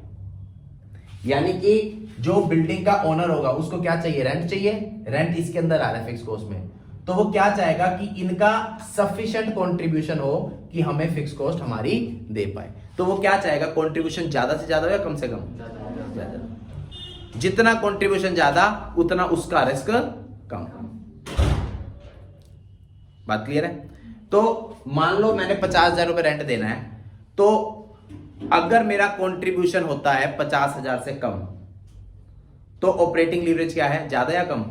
यानी कि जो बिल्डिंग का ओनर होगा उसको क्या चाहिए? रेंट चाहिए। रेंट इसके अंदर आ रहा है फिक्स कॉस्ट में, तो वो क्या चाहेगा कि इनका सफिशिएंट कंट्रीब्यूशन हो कि हमें फिक्स कॉस्ट हमारी दे पाए। तो वो क्या चाहेगा? कंट्रीब्यूशन ज्यादा से ज्यादा हो या कम से कम? ज्यादा। जितना कंट्रीब्यूशन ज्यादा उतना उसका रिस्क कम। बात क्लियर है? तो मान लो मैंने 50,000 रुपए रेंट देना है, तो अगर मेरा कंट्रीब्यूशन होता है 50,000 से कम, तो ऑपरेटिंग लीवरेज क्या है? ज्यादा या कम?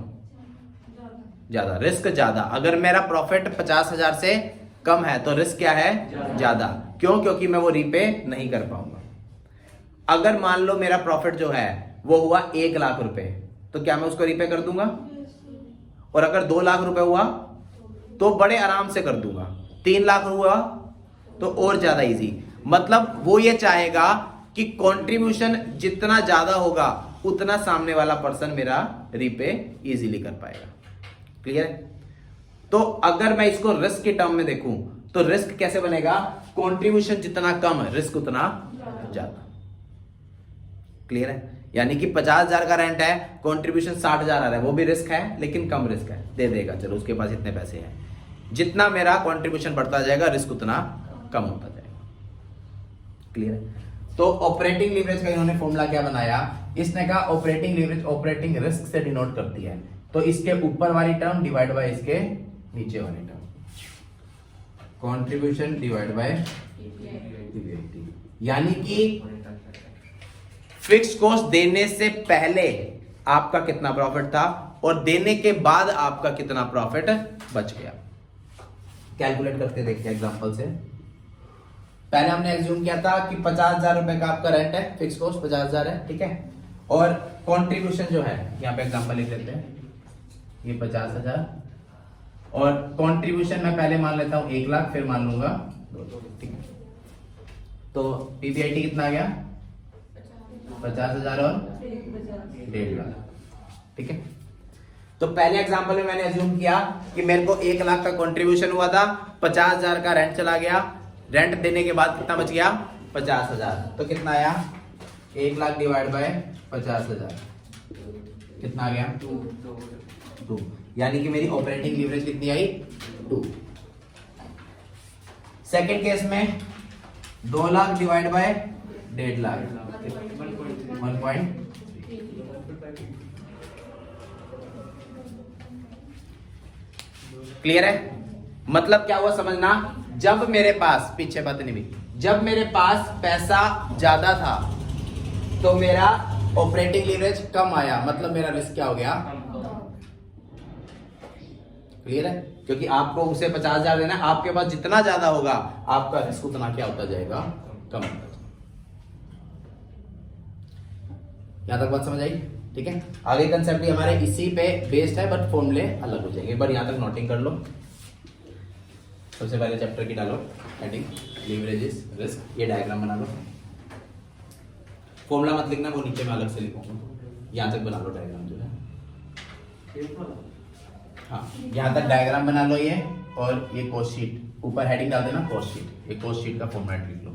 ज्यादा। रिस्क ज्यादा। अगर मेरा प्रॉफिट 50,000 से कम है तो रिस्क क्या है? ज्यादा। क्यों? क्योंकि मैं वो रीपे नहीं कर पाऊंगा। अगर मान लो मेरा प्रॉफिट जो है वो हुआ 1 लाख रुपए, तो क्या मैं उसको रीपे कर दूंगा? और अगर 2 लाख रुपए हुआ तो बड़े आराम से कर दूंगा। 3 लाख हुआ तो और ज्यादा इजी। मतलब वो ये चाहेगा कि कंट्रीब्यूशन जितना ज्यादा होगा उतना सामने वाला पर्सन मेरा रीपे इजीली कर पाएगा। क्लियर है? तो अगर मैं इसको रिस्क के टर्म में देखूं तो रिस्क कैसे बनेगा? कंट्रीब्यूशन जितना कम रिस्क उतना ज्यादा। क्लियर है? यानी कि 50,000 का रेंट है, कंट्रीब्यूशन 60,000 आ रहा है, वो भी रिस्क है लेकिन कम रिस्क है, दे देगा, चलो उसके पास इतने पैसे हैं। जितना मेरा कंट्रीब्यूशन बढ़ता जाएगा रिस्क उतना कम होता जाएगा। क्लियर है? तो ऑपरेटिंग लीवरेज का इन्होंने फॉर्मूला क्या बनाया? इसने कहा ऑपरेटिंग लीवरेज ऑपरेटिंग रिस्क से डिनोट करती है, तो इसके ऊपर वाली टर्म डिवाइड बाय इसके नीचे वाली term, contribution divide by PBIT. यानी कि फिक्स कॉस्ट देने से पहले आपका कितना प्रॉफिट था और देने के बाद आपका कितना प्रॉफिट बच गया। कैलकुलेट करके देखते हैं एग्जांपल से। पहले हमने एज्यूम किया था कि 50,000 रुपए का आपका रेंट है, फिक्स कॉस्ट 50,000 है, ठीक है, और कंट्रीब्यूशन जो है यहाँ पे एग्जांपल लिख लेते हैं, ये 50,000 और कंट्रीब्यूशन मैं पहले मान लेता हूं 1 लाख, फिर मान लूंगा 2, ठीक है। तो पीबीआईटी कितना आ गया? 50,000 और 1.5 लाख, ठीक है। तो पहले एग्जांपल में मैंने अज्यूम किया कि मेरे को 1 लाख का कंट्रीब्यूशन हुआ था, 50,000 का रेंट चला गया, रेंट देने के बाद कितना बच गया? 50,000। तो कितना आया? 1 लाख डिवाइड बाय 50,000 कितना आ गया? 2। यानी कि मेरी ऑपरेटिंग लीवरेज कितनी आई? 2। सेकेंड केस में 2 lakh divide by 1.5 lakh 1. Clear है? मतलब क्या हुआ समझना? जब मेरे पास, पीछे बात नहीं भी, जब मेरे पास पैसा ज्यादा था तो मेरा ऑपरेटिंग लीवरेज कम आया, मतलब मेरा रिस्क क्या हो गया? क्लियर है? क्योंकि आपको उसे 50,000 देना है, आपके पास जितना ज्यादा होगा आपका रिस्क उतना क्या होता जाएगा? कम होता जाएगा। यहां तक बात समझ आई? ठीक है। आगे कंसेप्ट भी हमारे इसी पे बेस्ड है, बट फॉर्मूले अलग हो जाएंगे। बट यहां तक नोटिंग कर लो। सबसे पहले चैप्टर की डालो हेडिंग लीवरेजेस रिस्क, ये डायग्राम बना लो। फॉर्मूला मत लिखना, वो नीचे में अलग से लिखूंगा। यहां तक बना लो डायग्राम जो है। हाँ, यहां तक डायग्राम बना लो ये, और ये कॉस्ट शीट, ऊपर हेडिंग डाल देना कॉस्ट शीट। ये कॉस्ट शीट का फॉर्मेट लिख लो,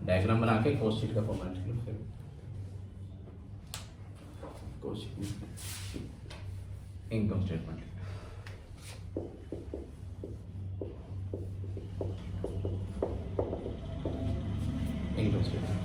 डायग्राम बना के कॉस्ट शीट का फॉर्मेट लिख लो। फिर cost sheet income statement income statement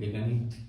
लिखा नहीं।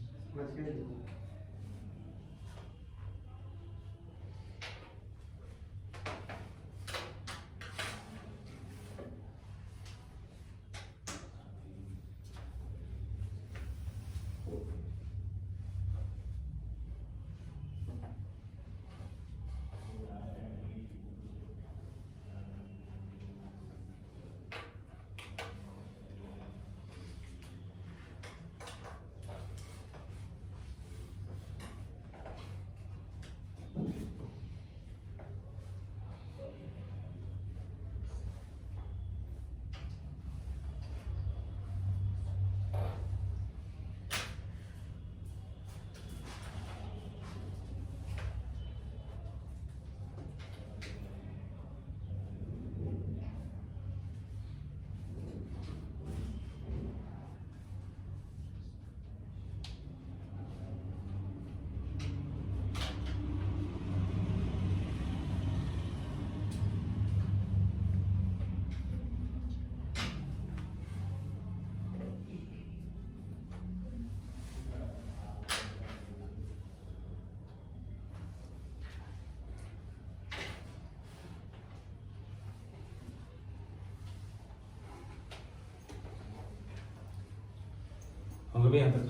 होंगे भी यहाँ तक।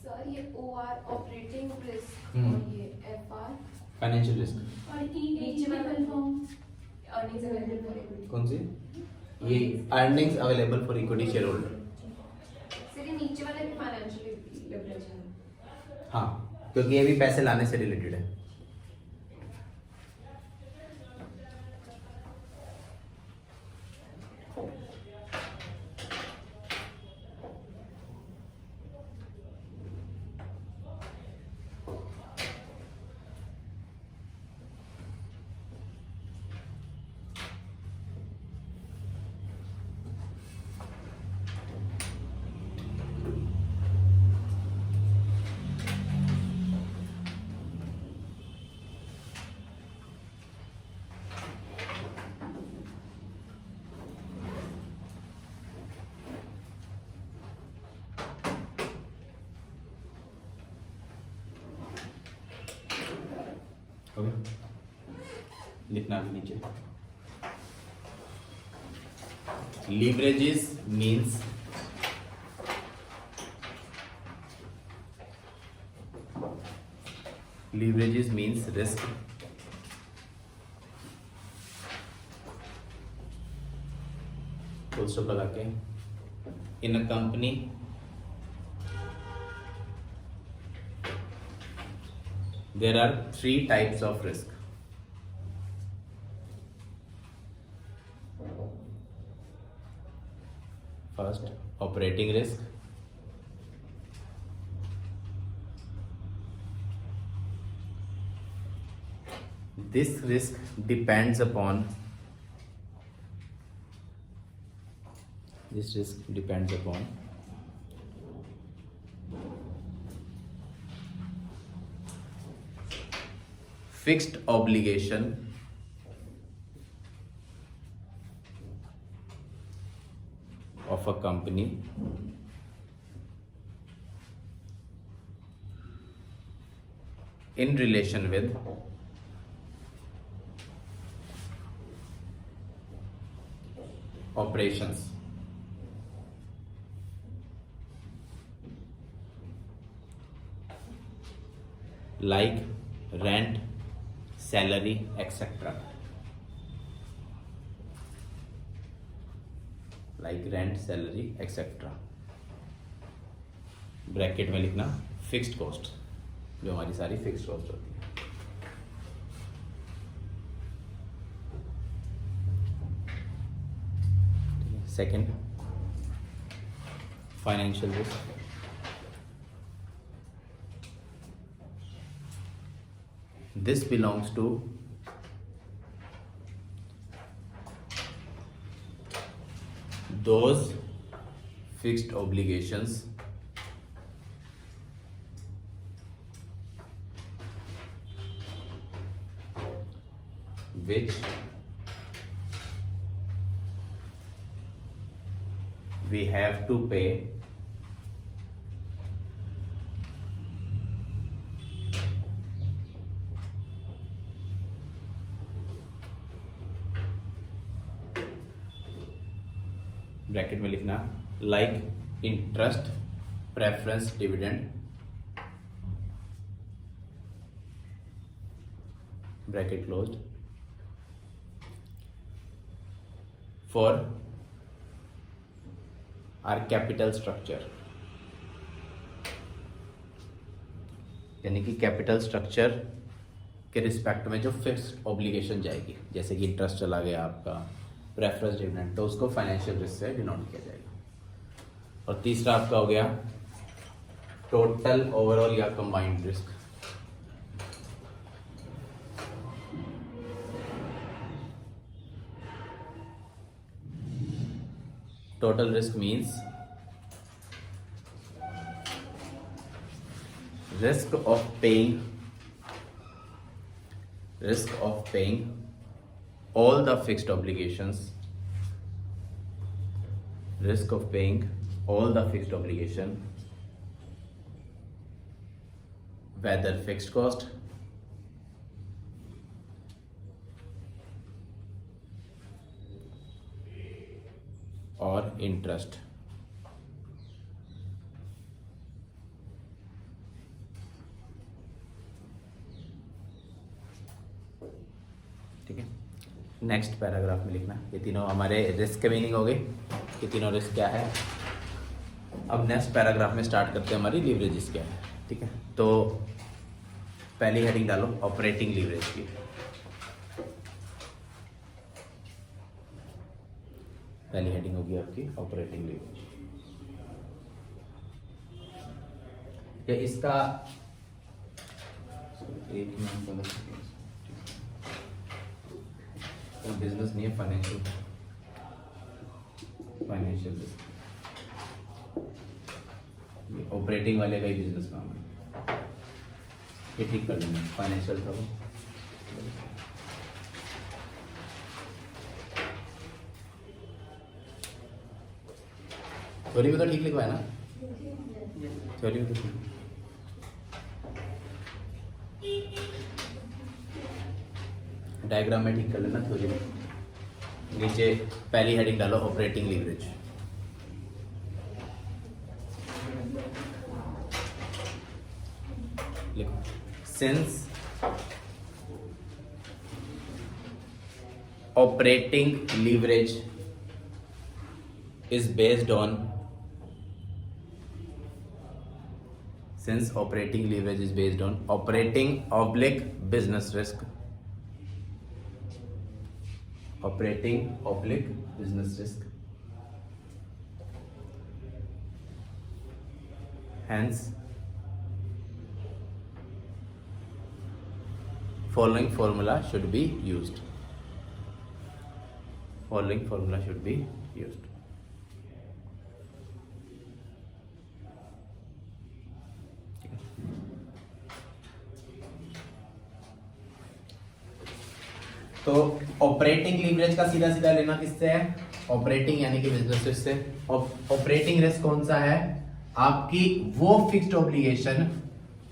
सर ये OR ऑपरेटिंग रिस्क हम्म। और ये FR फाइनेंशियल रिस्क और नीचे वाला अर्निंग्स अवेलेबल फॉर इक्विटी। कौन सी? ये earnings available for equity share holder. Sir ये नीचे वाला भी फाइनेंशियल लिवरेज है। हाँ, क्योंकि ये भी पैसे लाने से रिलेटेड है। हो गया? लिखना भी नीचे। Leverages means risk full stop लगा के इन a company there are 3 types of risk. First, operating risk. This risk depends upon fixed obligation of a company in relation with operations. Like rent, salary, etc. Like rent, salary, etc. Bracket में लिखना fixed cost, जो हमारी सारी fixed cost होती है। Second, financial risk. This belongs to those fixed obligations which we have to pay bracket में लिखना like interest preference dividend bracket closed for are capital structure, यानी कि कैपिटल स्ट्रक्चर के रिस्पेक्ट में जो फिक्स्ड ऑब्लिगेशन जाएगी, जैसे कि इंटरेस्ट चला गया आपका, प्रेफरेंस डिविडेंड, तो उसको फाइनेंशियल रिस्क से डिनोट किया जाएगा। और तीसरा आपका हो गया टोटल ओवरऑल या combined risk. Total risk means risk of paying all the fixed obligations, risk of paying all the fixed obligation, whether fixed cost or interest। ठीक है, नेक्स्ट पैराग्राफ में लिखना ये तीनों हमारे रिस्क के मीनिंग हो गए, ये तीनों रिस्क क्या है। अब नेक्स्ट पैराग्राफ में स्टार्ट करते हैं हमारी लीवरेजेस क्या है। ठीक है, तो पहली हेडिंग डालो ऑपरेटिंग लीवरेज की। पहली हेडिंग होगी आपकी ऑपरेटिंग लीवरेज। या इसका एक बिजनेस नहीं है, फाइनेंशियल रिस्क, ये ऑपरेटिंग वाले का ही बिजनेस काम है, ये ठीक कर लेंगे। फाइनेंशियल था वो, थ्योरी में तो ठीक लिखवाया ना, थ्योरी में तो ठीक। डायग्राम में ठीक कर लेना थ्योरी में। नीचे पहली हेडिंग डालो ऑपरेटिंग लीवरेज। लिखो since operating leverage is based on operating oblique business risk, hence following formula should be used। तो ऑपरेटिंग लीवरेज का सीधा सीधा लेना किससे है, ऑपरेटिंग यानी कि बिजनेस रिस्क से। ऑपरेटिंग रिस्क कौन सा है, आपकी वो फिक्स्ड ऑब्लिगेशन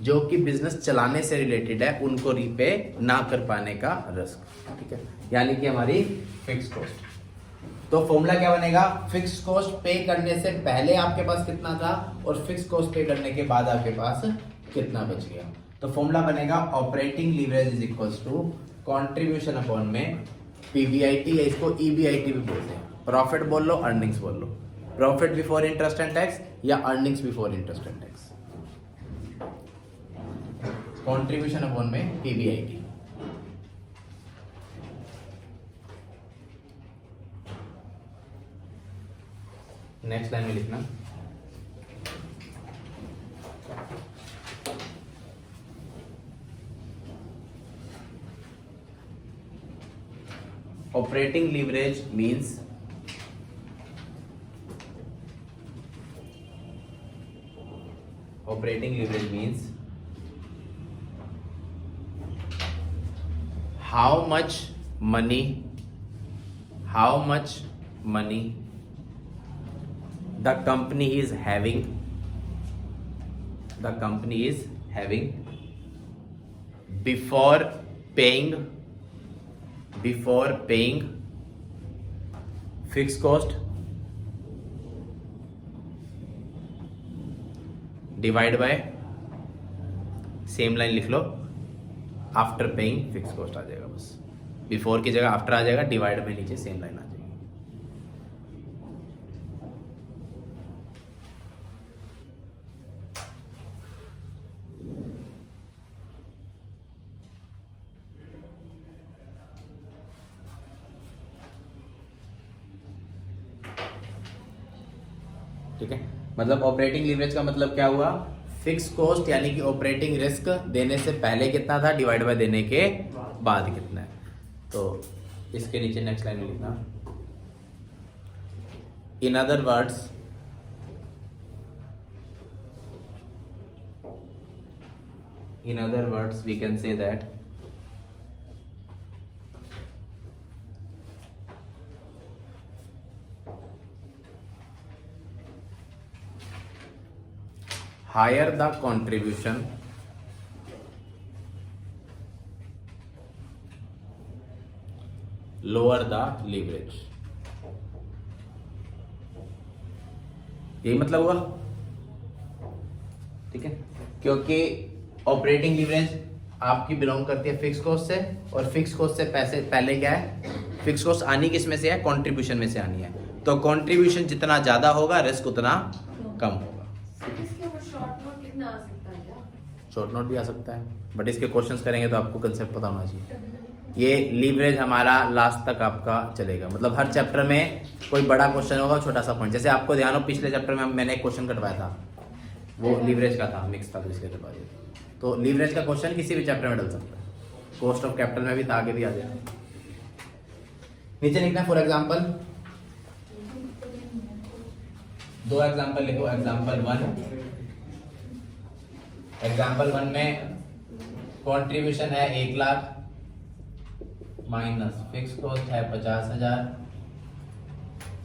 जो कि बिजनेस चलाने से रिलेटेड है, उनको रीपे ना कर पाने का रिस्क। ठीक है, यानी कि हमारी फिक्स कॉस्ट। तो फॉर्मूला क्या बनेगा, फिक्स कॉस्ट पे करने से पहले आपके पास कितना था और फिक्स कॉस्ट पे करने के बाद आपके पास कितना बच गया। तो फॉर्मूला बनेगा operating leverage is equals to contribution upon में पीबीआईटी, या इसको ईबीआईटी भी बोलते हैं। प्रॉफिट बोल लो, अर्निंग्स बोल लो, profit before interest and tax या earnings before interest and tax. Contribution upon में पीबीआईटी। नेक्स्ट लाइन में लिखना operating leverage means operating leverage means how much money the company is having before paying fixed cost divide by same line लिख लो, after paying fix cost आ जाएगा, बस before की जगह after आ जाएगा, divide में नीचे सेम लाइन आ जाएगी। ठीक है, मतलब ऑपरेटिंग लीवरेज का मतलब क्या हुआ, फिक्स कॉस्ट यानी कि ऑपरेटिंग रिस्क देने से पहले कितना था डिवाइड बाय देने के बाद कितना है। तो इसके नीचे नेक्स्ट लाइन में लिखना, in other words we can say that higher the contribution, lower the leverage। यही मतलब हुआ। ठीक है, क्योंकि ऑपरेटिंग लीवरेज आपकी बिलोंग करती है फिक्स कॉस्ट से, और फिक्स कॉस्ट से पैसे पहले क्या है, फिक्स कॉस्ट आनी किस में से है, कंट्रीब्यूशन में से आनी है। तो कंट्रीब्यूशन जितना ज्यादा होगा रिस्क उतना कम होगा। शॉर्ट नोट भी आ सकता है, बट इसके क्वेश्चंस करेंगे तो आपको कंसेप्ट पता होना चाहिए। ये लीवरेज हमारा लास्ट तक आपका चलेगा, मतलब हर चैप्टर में कोई बड़ा क्वेश्चन होगा, छोटा सा पॉइंट। जैसे आपको ध्यान हो पिछले चैप्टर में मैंने एक क्वेश्चन कटवाया था, वो लीवरेज का था, मिक्स था, तो इसलिए कटवा दिया। तो लीवरेज का क्वेश्चन किसी भी चैप्टर में डल सकता है, कॉस्ट ऑफ कैपिटल में भी था, आगे भी आ जाएगा। नीचे लिखना फॉर एग्जाम्पल, 2 एग्जाम्पल लिखो। एग्जाम्पल 1 में कंट्रीब्यूशन है 1 लाख माइनस फिक्स कॉस्ट है 50,000,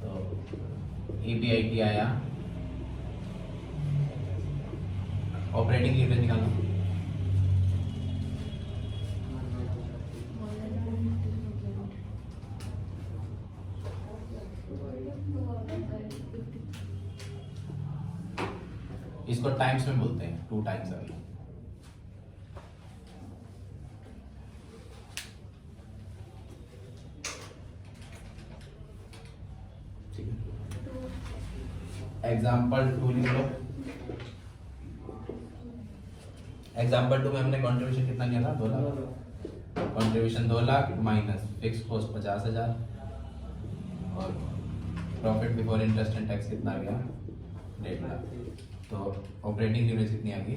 तो EBIT आया। ऑपरेटिंग लीवरेज निकालना, इसको टाइम्स में बोलते हैं, 2 टाइम्स अभी। एग्जाम्पल 2 लिख लो। एग्जाम्पल 2 में हमने कंट्रीब्यूशन कितना किया था, 2 lakh. Contribution 2 lakh minus fix cost 50,000, और profit before interest and tax कितना आ गया, 1.5 लाख। तो ऑपरेटिंग लीवरेज कितनी आ गई,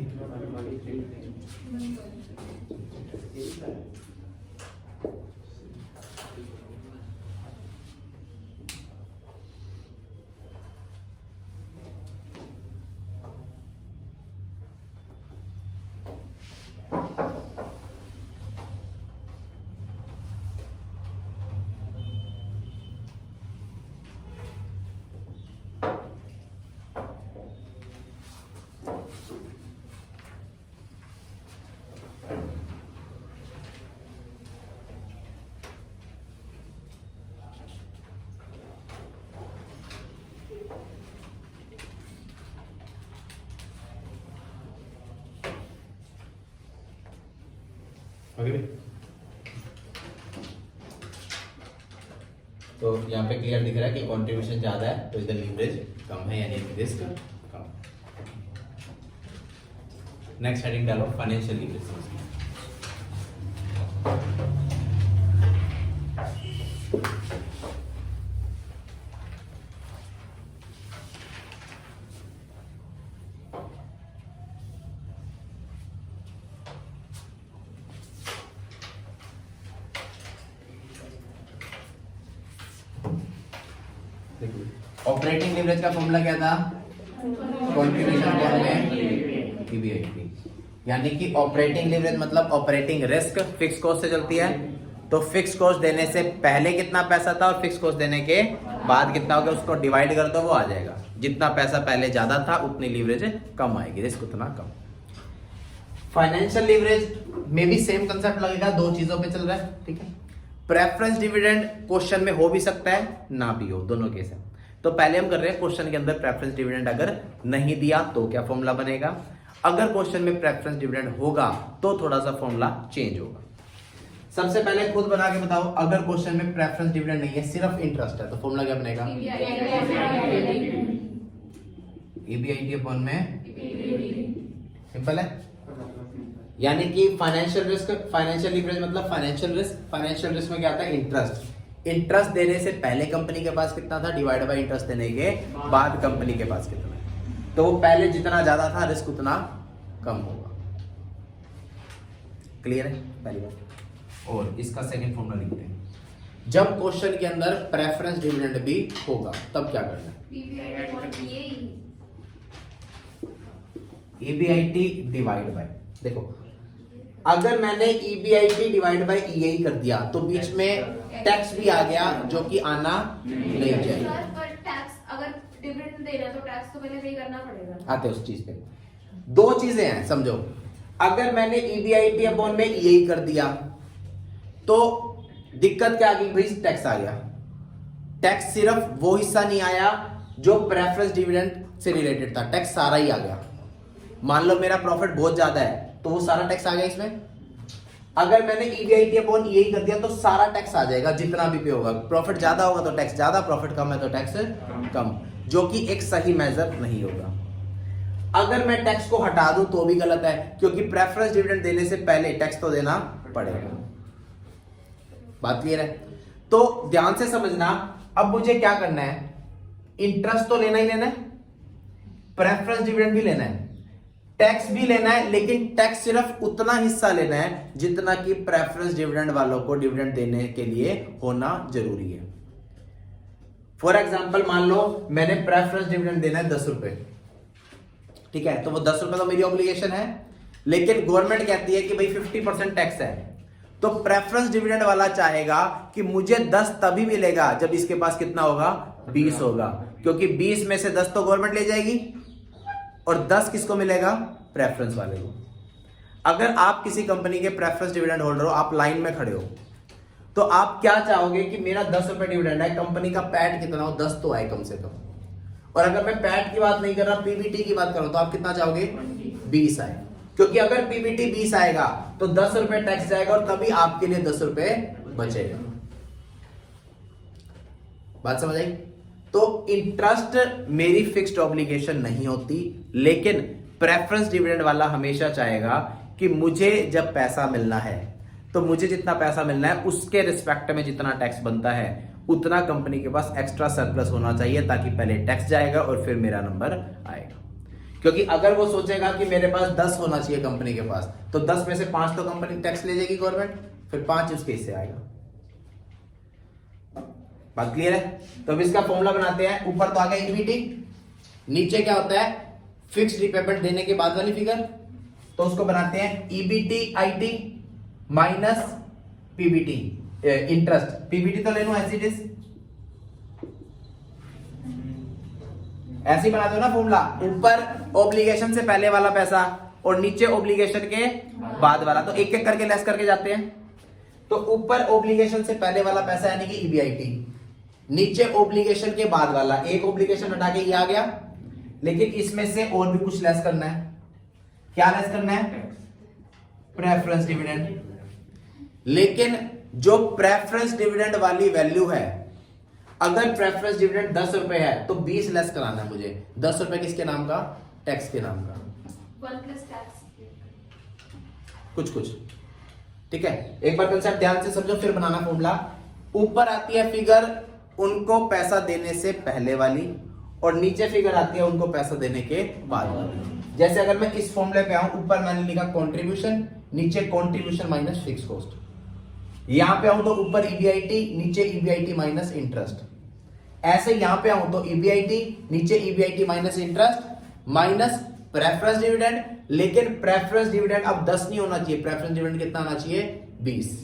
ओके। तो यहाँ पे क्लियर दिख रहा है कि कंट्रीब्यूशन ज्यादा है तो इधर लीवरेज कम है, यानी रिस्क कम। नेक्स्ट हेडिंग डालो, फाइनेंशियल लीवरेज। ऑपरेटिंग लीवरेज का फॉर्मूला क्या था, कंट्रीब्यूशन को हमने EBIT, यानी कि ऑपरेटिंग लीवरेज मतलब ऑपरेटिंग रिस्क फिक्स कॉस्ट से चलती है। तो फिक्स कॉस्ट देने से पहले कितना पैसा था और फिक्स कॉस्ट देने के बाद कितना होगा, उसको डिवाइड कर दो, वो आ जाएगा। जितना पैसा पहले ज्यादा था उतनी लीवरेज कम आएगी, रिस्क उतना कम। फाइनेंशियल लीवरेज में भी सेम कंसेप्ट लगेगा, दो चीजों पे चल रहा है, ठीक है। प्रेफरेंस डिविडेंड क्वेश्चन में हो भी सकता है, ना भी हो, दोनों केस है। तो पहले हम कर रहे हैं क्वेश्चन के अंदर प्रेफरेंस डिविडेंड अगर नहीं दिया तो क्या फॉर्मूला बनेगा, अगर क्वेश्चन में प्रेफरेंस डिविडेंड होगा तो थोड़ा सा फॉर्मूला चेंज होगा। सबसे पहले खुद बना के बताओ, अगर क्वेश्चन में प्रेफरेंस डिविडेंड नहीं है, सिर्फ इंटरेस्ट है, तो फॉर्मूला क्या बनेगा? EBIT अपॉन में सिंपल है। यानी कि फाइनेंशियल रिस्क, फाइनेंशियल लीवरेज मतलब फाइनेंशियल रिस्क, फाइनेंशियल रिस्क में क्या आता है? इंटरेस्ट। इंटरेस्ट देने से पहले कंपनी के पास कितना था डिवाइड बाय इंटरेस्ट देने के बाद कंपनी के पास कितना है। तो वो पहले जितना ज्यादा था रिस्क उतना कम होगा। क्लियर है पहली बात। और इसका सेकंड फॉर्मूला लिखते हैं, जब क्वेश्चन के अंदर प्रेफरेंस डिविडेंड भी होगा तब क्या करना है? EBIT डिवाइड बाय, देखो अगर मैंने EBIT डिवाइड बाय EI कर दिया तो बीच में टैक्स भी आ गया जो कि आना नहीं चाहिए। पर टैक्स अगर डिविडेंड देना है तो टैक्स तो पहले पे करना पड़ेगा। आते उस चीज पे, दो चीजें हैं समझो। अगर मैंने EBIT अपॉन में EI कर दिया तो दिक्कत क्या आ गई भाई? टैक्स आ गया। टैक्स सिर्फ वो हिस्सा नहीं आया जो प्रेफरेंस डिविडेंड से रिलेटेड था, टैक्स सारा ही आ गया। मान लो मेरा प्रॉफिट बहुत ज्यादा है तो वो सारा टैक्स आ गया इसमें। अगर मैंने EBIT अपॉन EI कर दिया तो सारा टैक्स आ जाएगा जितना भी पे होगा। प्रॉफिट ज्यादा होगा तो टैक्स ज्यादा, प्रॉफिट कम है तो टैक्स कम, जो कि एक सही मेजर नहीं होगा। अगर मैं टैक्स को हटा दूं तो भी गलत है, क्योंकि प्रेफरेंस डिविडेंड देने से पहले टैक्स तो देना पड़ेगा। बात क्लियर है? तो ध्यान से समझना। अब मुझे क्या करना है? इंटरेस्ट तो लेना ही लेना है, प्रेफरेंस डिविडेंड भी लेना है, टैक्स भी लेना है, लेकिन टैक्स सिर्फ उतना हिस्सा लेना है जितना कि प्रेफरेंस डिविडेंड वालों को डिविडेंड देने के लिए होना जरूरी है। फॉर एग्जांपल मान लो मैंने प्रेफरेंस डिविडेंड देना है 10 रुपए, ठीक है, तो वो 10 रुपए तो मेरी ऑब्लिगेशन है, लेकिन गवर्नमेंट कहती है कि भाई 50% टैक्स है, तो प्रेफरेंस डिविडेंड वाला चाहेगा कि मुझे 10 तभी मिलेगा जब इसके पास कितना होगा? 20 होगा, क्योंकि 20 में से 10 तो गवर्नमेंट ले जाएगी और 10 किसको मिलेगा? प्रेफरेंस वाले को। अगर आप किसी कंपनी के प्रेफरेंस डिविडेंड होल्डर हो, आप लाइन में खड़े हो, तो आप क्या चाहोगे कि मेरा 10 रुपए डिविडेंड है, कंपनी का पैट कितना हो? 10 तो आए कम से कम। और अगर मैं पैट की बात नहीं कर रहा, PBT की बात करूं, तो आप कितना चाहोगे? 20 आए, क्योंकि अगर PBT 20 आएगा तो 10 रुपए टैक्स जाएगा और तभी आपके लिए 10 रुपए बचेगा। बात समझ आई? तो इंटरेस्ट मेरी फिक्स्ड ऑब्लिगेशन नहीं होती, लेकिन प्रेफरेंस डिविडेंड वाला हमेशा चाहेगा कि मुझे जब पैसा मिलना है तो मुझे जितना पैसा मिलना है उसके रिस्पेक्ट में जितना टैक्स बनता है उतना कंपनी के पास एक्स्ट्रा सरप्लस होना चाहिए, ताकि पहले टैक्स जाएगा और फिर मेरा नंबर आएगा। क्योंकि अगर वो सोचेगा कि मेरे पास 10 होना चाहिए कंपनी के पास, तो 10 में से 5 तो कंपनी टैक्स ले जाएगी गवर्नमेंट, फिर 5 उसके हिस्से आएगा। बात क्लियर है? तो अब इसका फॉर्मूला बनाते हैं। ऊपर तो आ गया EBIT, नीचे क्या होता है? फिक्स्ड रिपेमेंट देने के बाद वाली फिगर, तो उसको बनाते हैं EBIT minus PBT interest. PBT तो ले लो एज इट इज, ऐसे ही बना दो ना फॉर्मूला। ऊपर ऑब्लिगेशन से पहले वाला पैसा और नीचे ऑब्लिगेशन के बाद वाला, तो एक एक करके लेस करके जाते हैं। तो ऊपर ऑब्लिगेशन से पहले वाला पैसा यानी कि EBIT, नीचे ऑब्लिगेशन के बाद वाला, एक ऑब्लिगेशन हटा के ये आ गया, लेकिन इसमें से और भी कुछ लेस करना है। क्या लेस करना है? Preference dividend. लेकिन जो प्रेफरेंस डिविडेंड वाली वैल्यू है, अगर प्रेफरेंस डिविडेंड 10 रुपए है तो 20 लेस कराना है मुझे। 10 रुपए किसके नाम का? टैक्स के नाम का, 1 प्लस टैक्स कुछ ठीक है। एक बार कंसेप्ट ध्यान से समझो फिर बनाना फॉर्मूला। ऊपर आती है फिगर उनको पैसा देने से पहले वाली, और नीचे फिगर आती है उनको पैसा देने के बाद वाली। जैसे अगर मैं इस फॉर्मूले पे आऊं, ऊपर मैंने लिखा कंट्रीब्यूशन, नीचे कंट्रीब्यूशन माइनस फिक्स कॉस्ट। यहां पे आऊं तो ऊपर EBIT, नीचे EBIT माइनस इंटरेस्ट। ऐसे यहां पे आऊं तो EBIT, नीचे EBIT minus interest minus preference dividend, लेकिन प्रेफरेंस डिविडेंड अब 10 नहीं होना चाहिए, प्रेफरेंस डिविडेंड कितना आना चाहिए 20।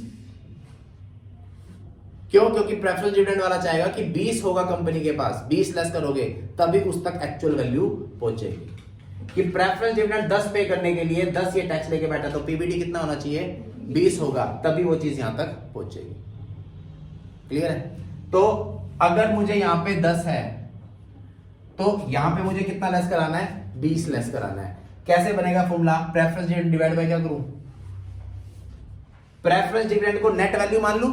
क्यों? क्योंकि प्रेफरेंस डिविडेंड वाला चाहेगा कि 20 होगा कंपनी के पास, 20 लेस करोगे तभी उस तक एक्चुअल वैल्यू पहुंचेगी। कि प्रेफरेंस डिविडेंड 10 पे करने के लिए 10 ये टैक्स लेके बैठा तो पीबीडी कितना होना चाहिए 20 होगा, तभी वो चीज यहां तक पहुंचेगी। क्लियर है? तो अगर मुझे यहां पे 10 है तो यहां पे मुझे कितना लेस कराना है 20 लेस कराना है। कैसे बनेगा formula? Preference dividend divide by क्या करूं? प्रेफरेंस डिविडेंड को नेट वैल्यू मान लूं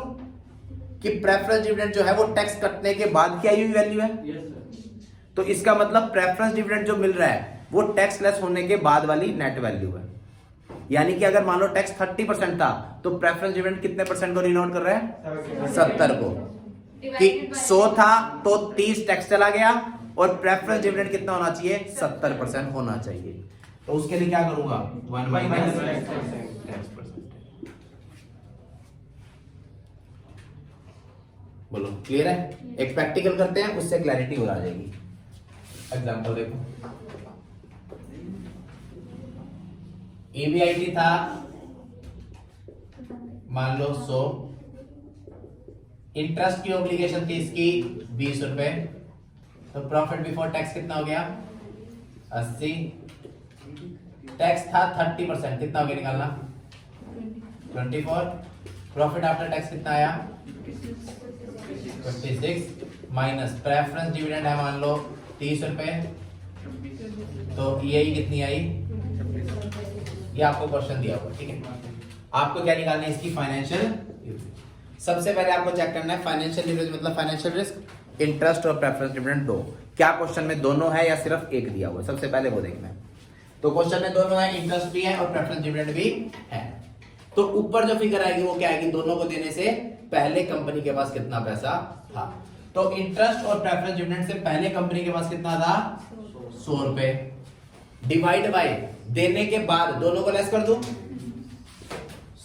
कि प्रेफरेंस डिविडेंड जो है वो टैक्स कटने के बाद की आई हुई वैल्यू है। Yes sir. तो इसका मतलब प्रेफरेंस डिविडेंड जो मिल रहा है वो टैक्स लेस होने के बाद वाली नेट वैल्यू है। यानी कि अगर मान लो टैक्स 30% था तो प्रेफरेंस डिविडेंड कितने परसेंट को डिनोट कर रहा है 70 को। कि 100 था तो 30 टैक्स चला गया और प्रेफरेंस डिविडेंड कितना होना चाहिए 70% होना चाहिए। तो उसके लिए क्या करूंगा 1 माइनस टैक्स परसेंट। बोलो क्लियर है? एक प्रैक्टिकल करते हैं उससे क्लैरिटी हो जाएगी। एग्जांपल देखो, EBIT था मान लो 100, इंटरेस्ट की ऑब्लिगेशन थी इसकी 20 रुपए, तो प्रॉफिट बिफोर टैक्स कितना हो गया 80, टैक्स था 30%, कितना हो गया निकालना 24, प्रॉफिट आफ्टर टैक्स कितना आया 56 माइनस प्रेफरेंस डिविडेंड है मान लो 30 रुपए, तो EI कितनी आई, ये आपको क्वेश्चन दिया हुआ, ठीक है। आपको क्या निकालना है इसकी फाइनेंशियल। सबसे पहले आपको चेक करना है फाइनेंशियल लीवरेज मतलब फाइनेंशियल रिस्क, इंटरेस्ट और प्रेफरेंस डिविडेंड दो, क्या क्वेश्चन में दोनों है या सिर्फ एक दिया हुआ है, सबसे पहले वो देखना है। तो क्वेश्चन में दोनों है, इंटरेस्ट भी है और प्रेफरेंस डिविडेंड भी है। तो ऊपर जो फिगर आएगी वो क्या आएगी, दोनों को देने से पहले कंपनी के पास कितना पैसा था। तो इंटरेस्ट और प्रेफरेंस डिविडेंड से पहले कंपनी के पास कितना था 100 रुपए, डिवाइड बाय देने के बाद दोनों को लेस कर दूं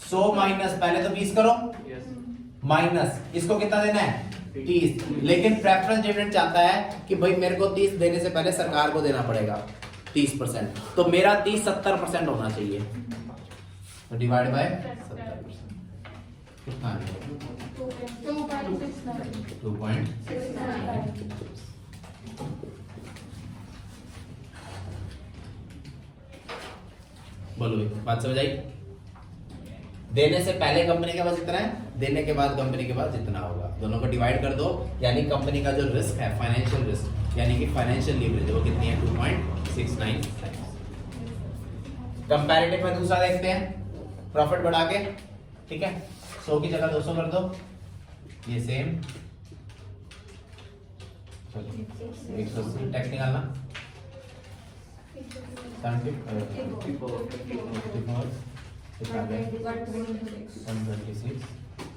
100 माइनस पहले तो 20 करो माइनस इसको कितना देना है 30, लेकिन प्रेफरेंस डिविडेंड चाहता है कि भाई मेरे को 30 देने से पहले सरकार को देना पड़ेगा 30%, तो मेरा 30 70% होना चाहिए, तो डिवाइड बाय 70% कितना है 2.69। बोलो बात समझ आई? देने से पहले कंपनी के पास इतना है, देने के बाद कंपनी के पास जितना होगा, दोनों को डिवाइड कर दो, यानी कंपनी का जो रिस्क है फाइनेंशियल रिस्क यानी कि फाइनेंशियल लीवरेज वो कितनी है 2.69। कंपैरेटिव में दूसरा देखते हैं, प्रॉफिट बढ़ा के, ठीक है 100 की जगह 200 कर दो, ये सेम, चलो 180 टैक्स निकालना 126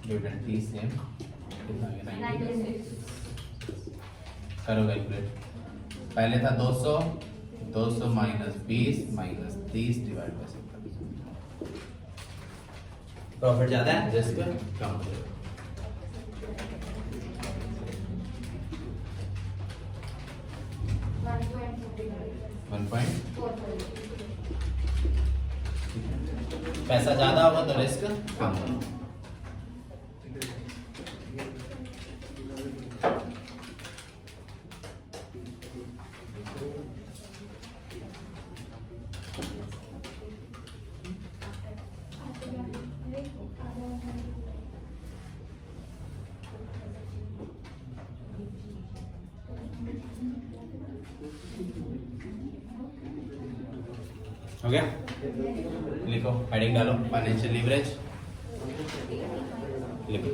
डिविडेंड 30 सेम कितना है 90। करो कैलकुलेट, पहले था 200, 200 minus 20 minus 30 divide by 70। Profit ज्यादा है रिस्क कम हो जाएगा। पैसा ज्यादा होगा तो रिस्क कम होगा। हो गया? लिखो, हेडिंग डालो, फाइनेंशियल लीवरेज लिखो।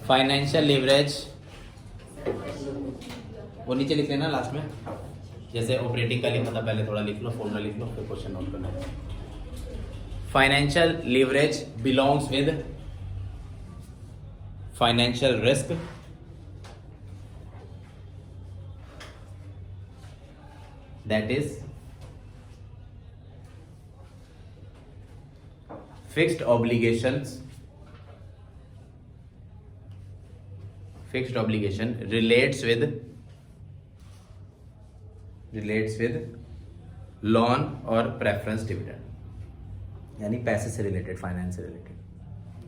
फाइनेंशियल लीवरेज वो नीचे लिख लेना लास्ट में, जैसे ऑपरेटिंग का लिखा था पहले थोड़ा लिख लो, फॉर्मूला लिख लो, फिर क्वेश्चन नोट करना है। Financial leverage belongs with financial risk that is fixed obligations fixed obligation relates with loan और प्रेफरेंस डिविडेंड, यानी पैसे से रिलेटेड, फाइनेंस से रिलेटेड,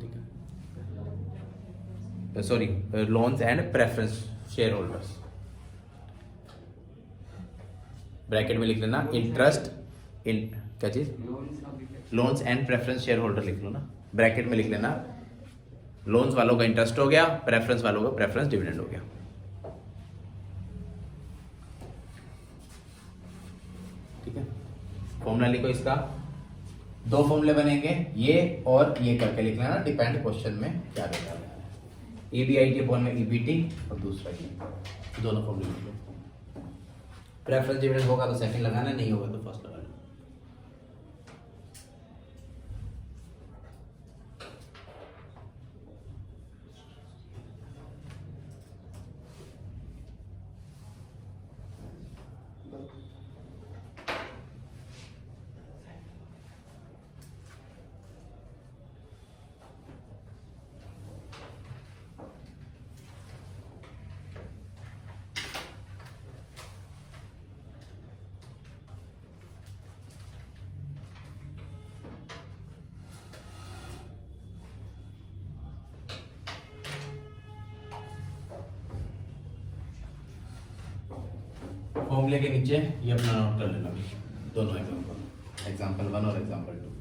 ठीक है, sorry loans and preference share holders. Bracket में लिख लेना इंटरेस्ट इन, क्या चीज, loans and preference share holder लिख लो ना, ब्रैकेट में लिख लेना लोन्स वालों का इंटरेस्ट हो गया, प्रेफरेंस वालों का प्रेफरेंस डिविडेंड हो गया। ठीक है, फॉर्मूला लिखो इसका, दो फॉर्मूले बनेंगे, ये और ये करके लिख लेना, डिपेंड क्वेश्चन में क्या देता है, EBIT अपॉन में EBT और दूसरा ये, दोनों फॉर्मूले लिख लो। प्रेफरेंस डिविडेंड होगा तो सेकंड लगाना, नहीं होगा तो फर्स्ट लगाना। फॉर्मूले के नीचे ये अपना नोट कर लेना, दोनों एग्जांपल 1 और एग्जांपल 2।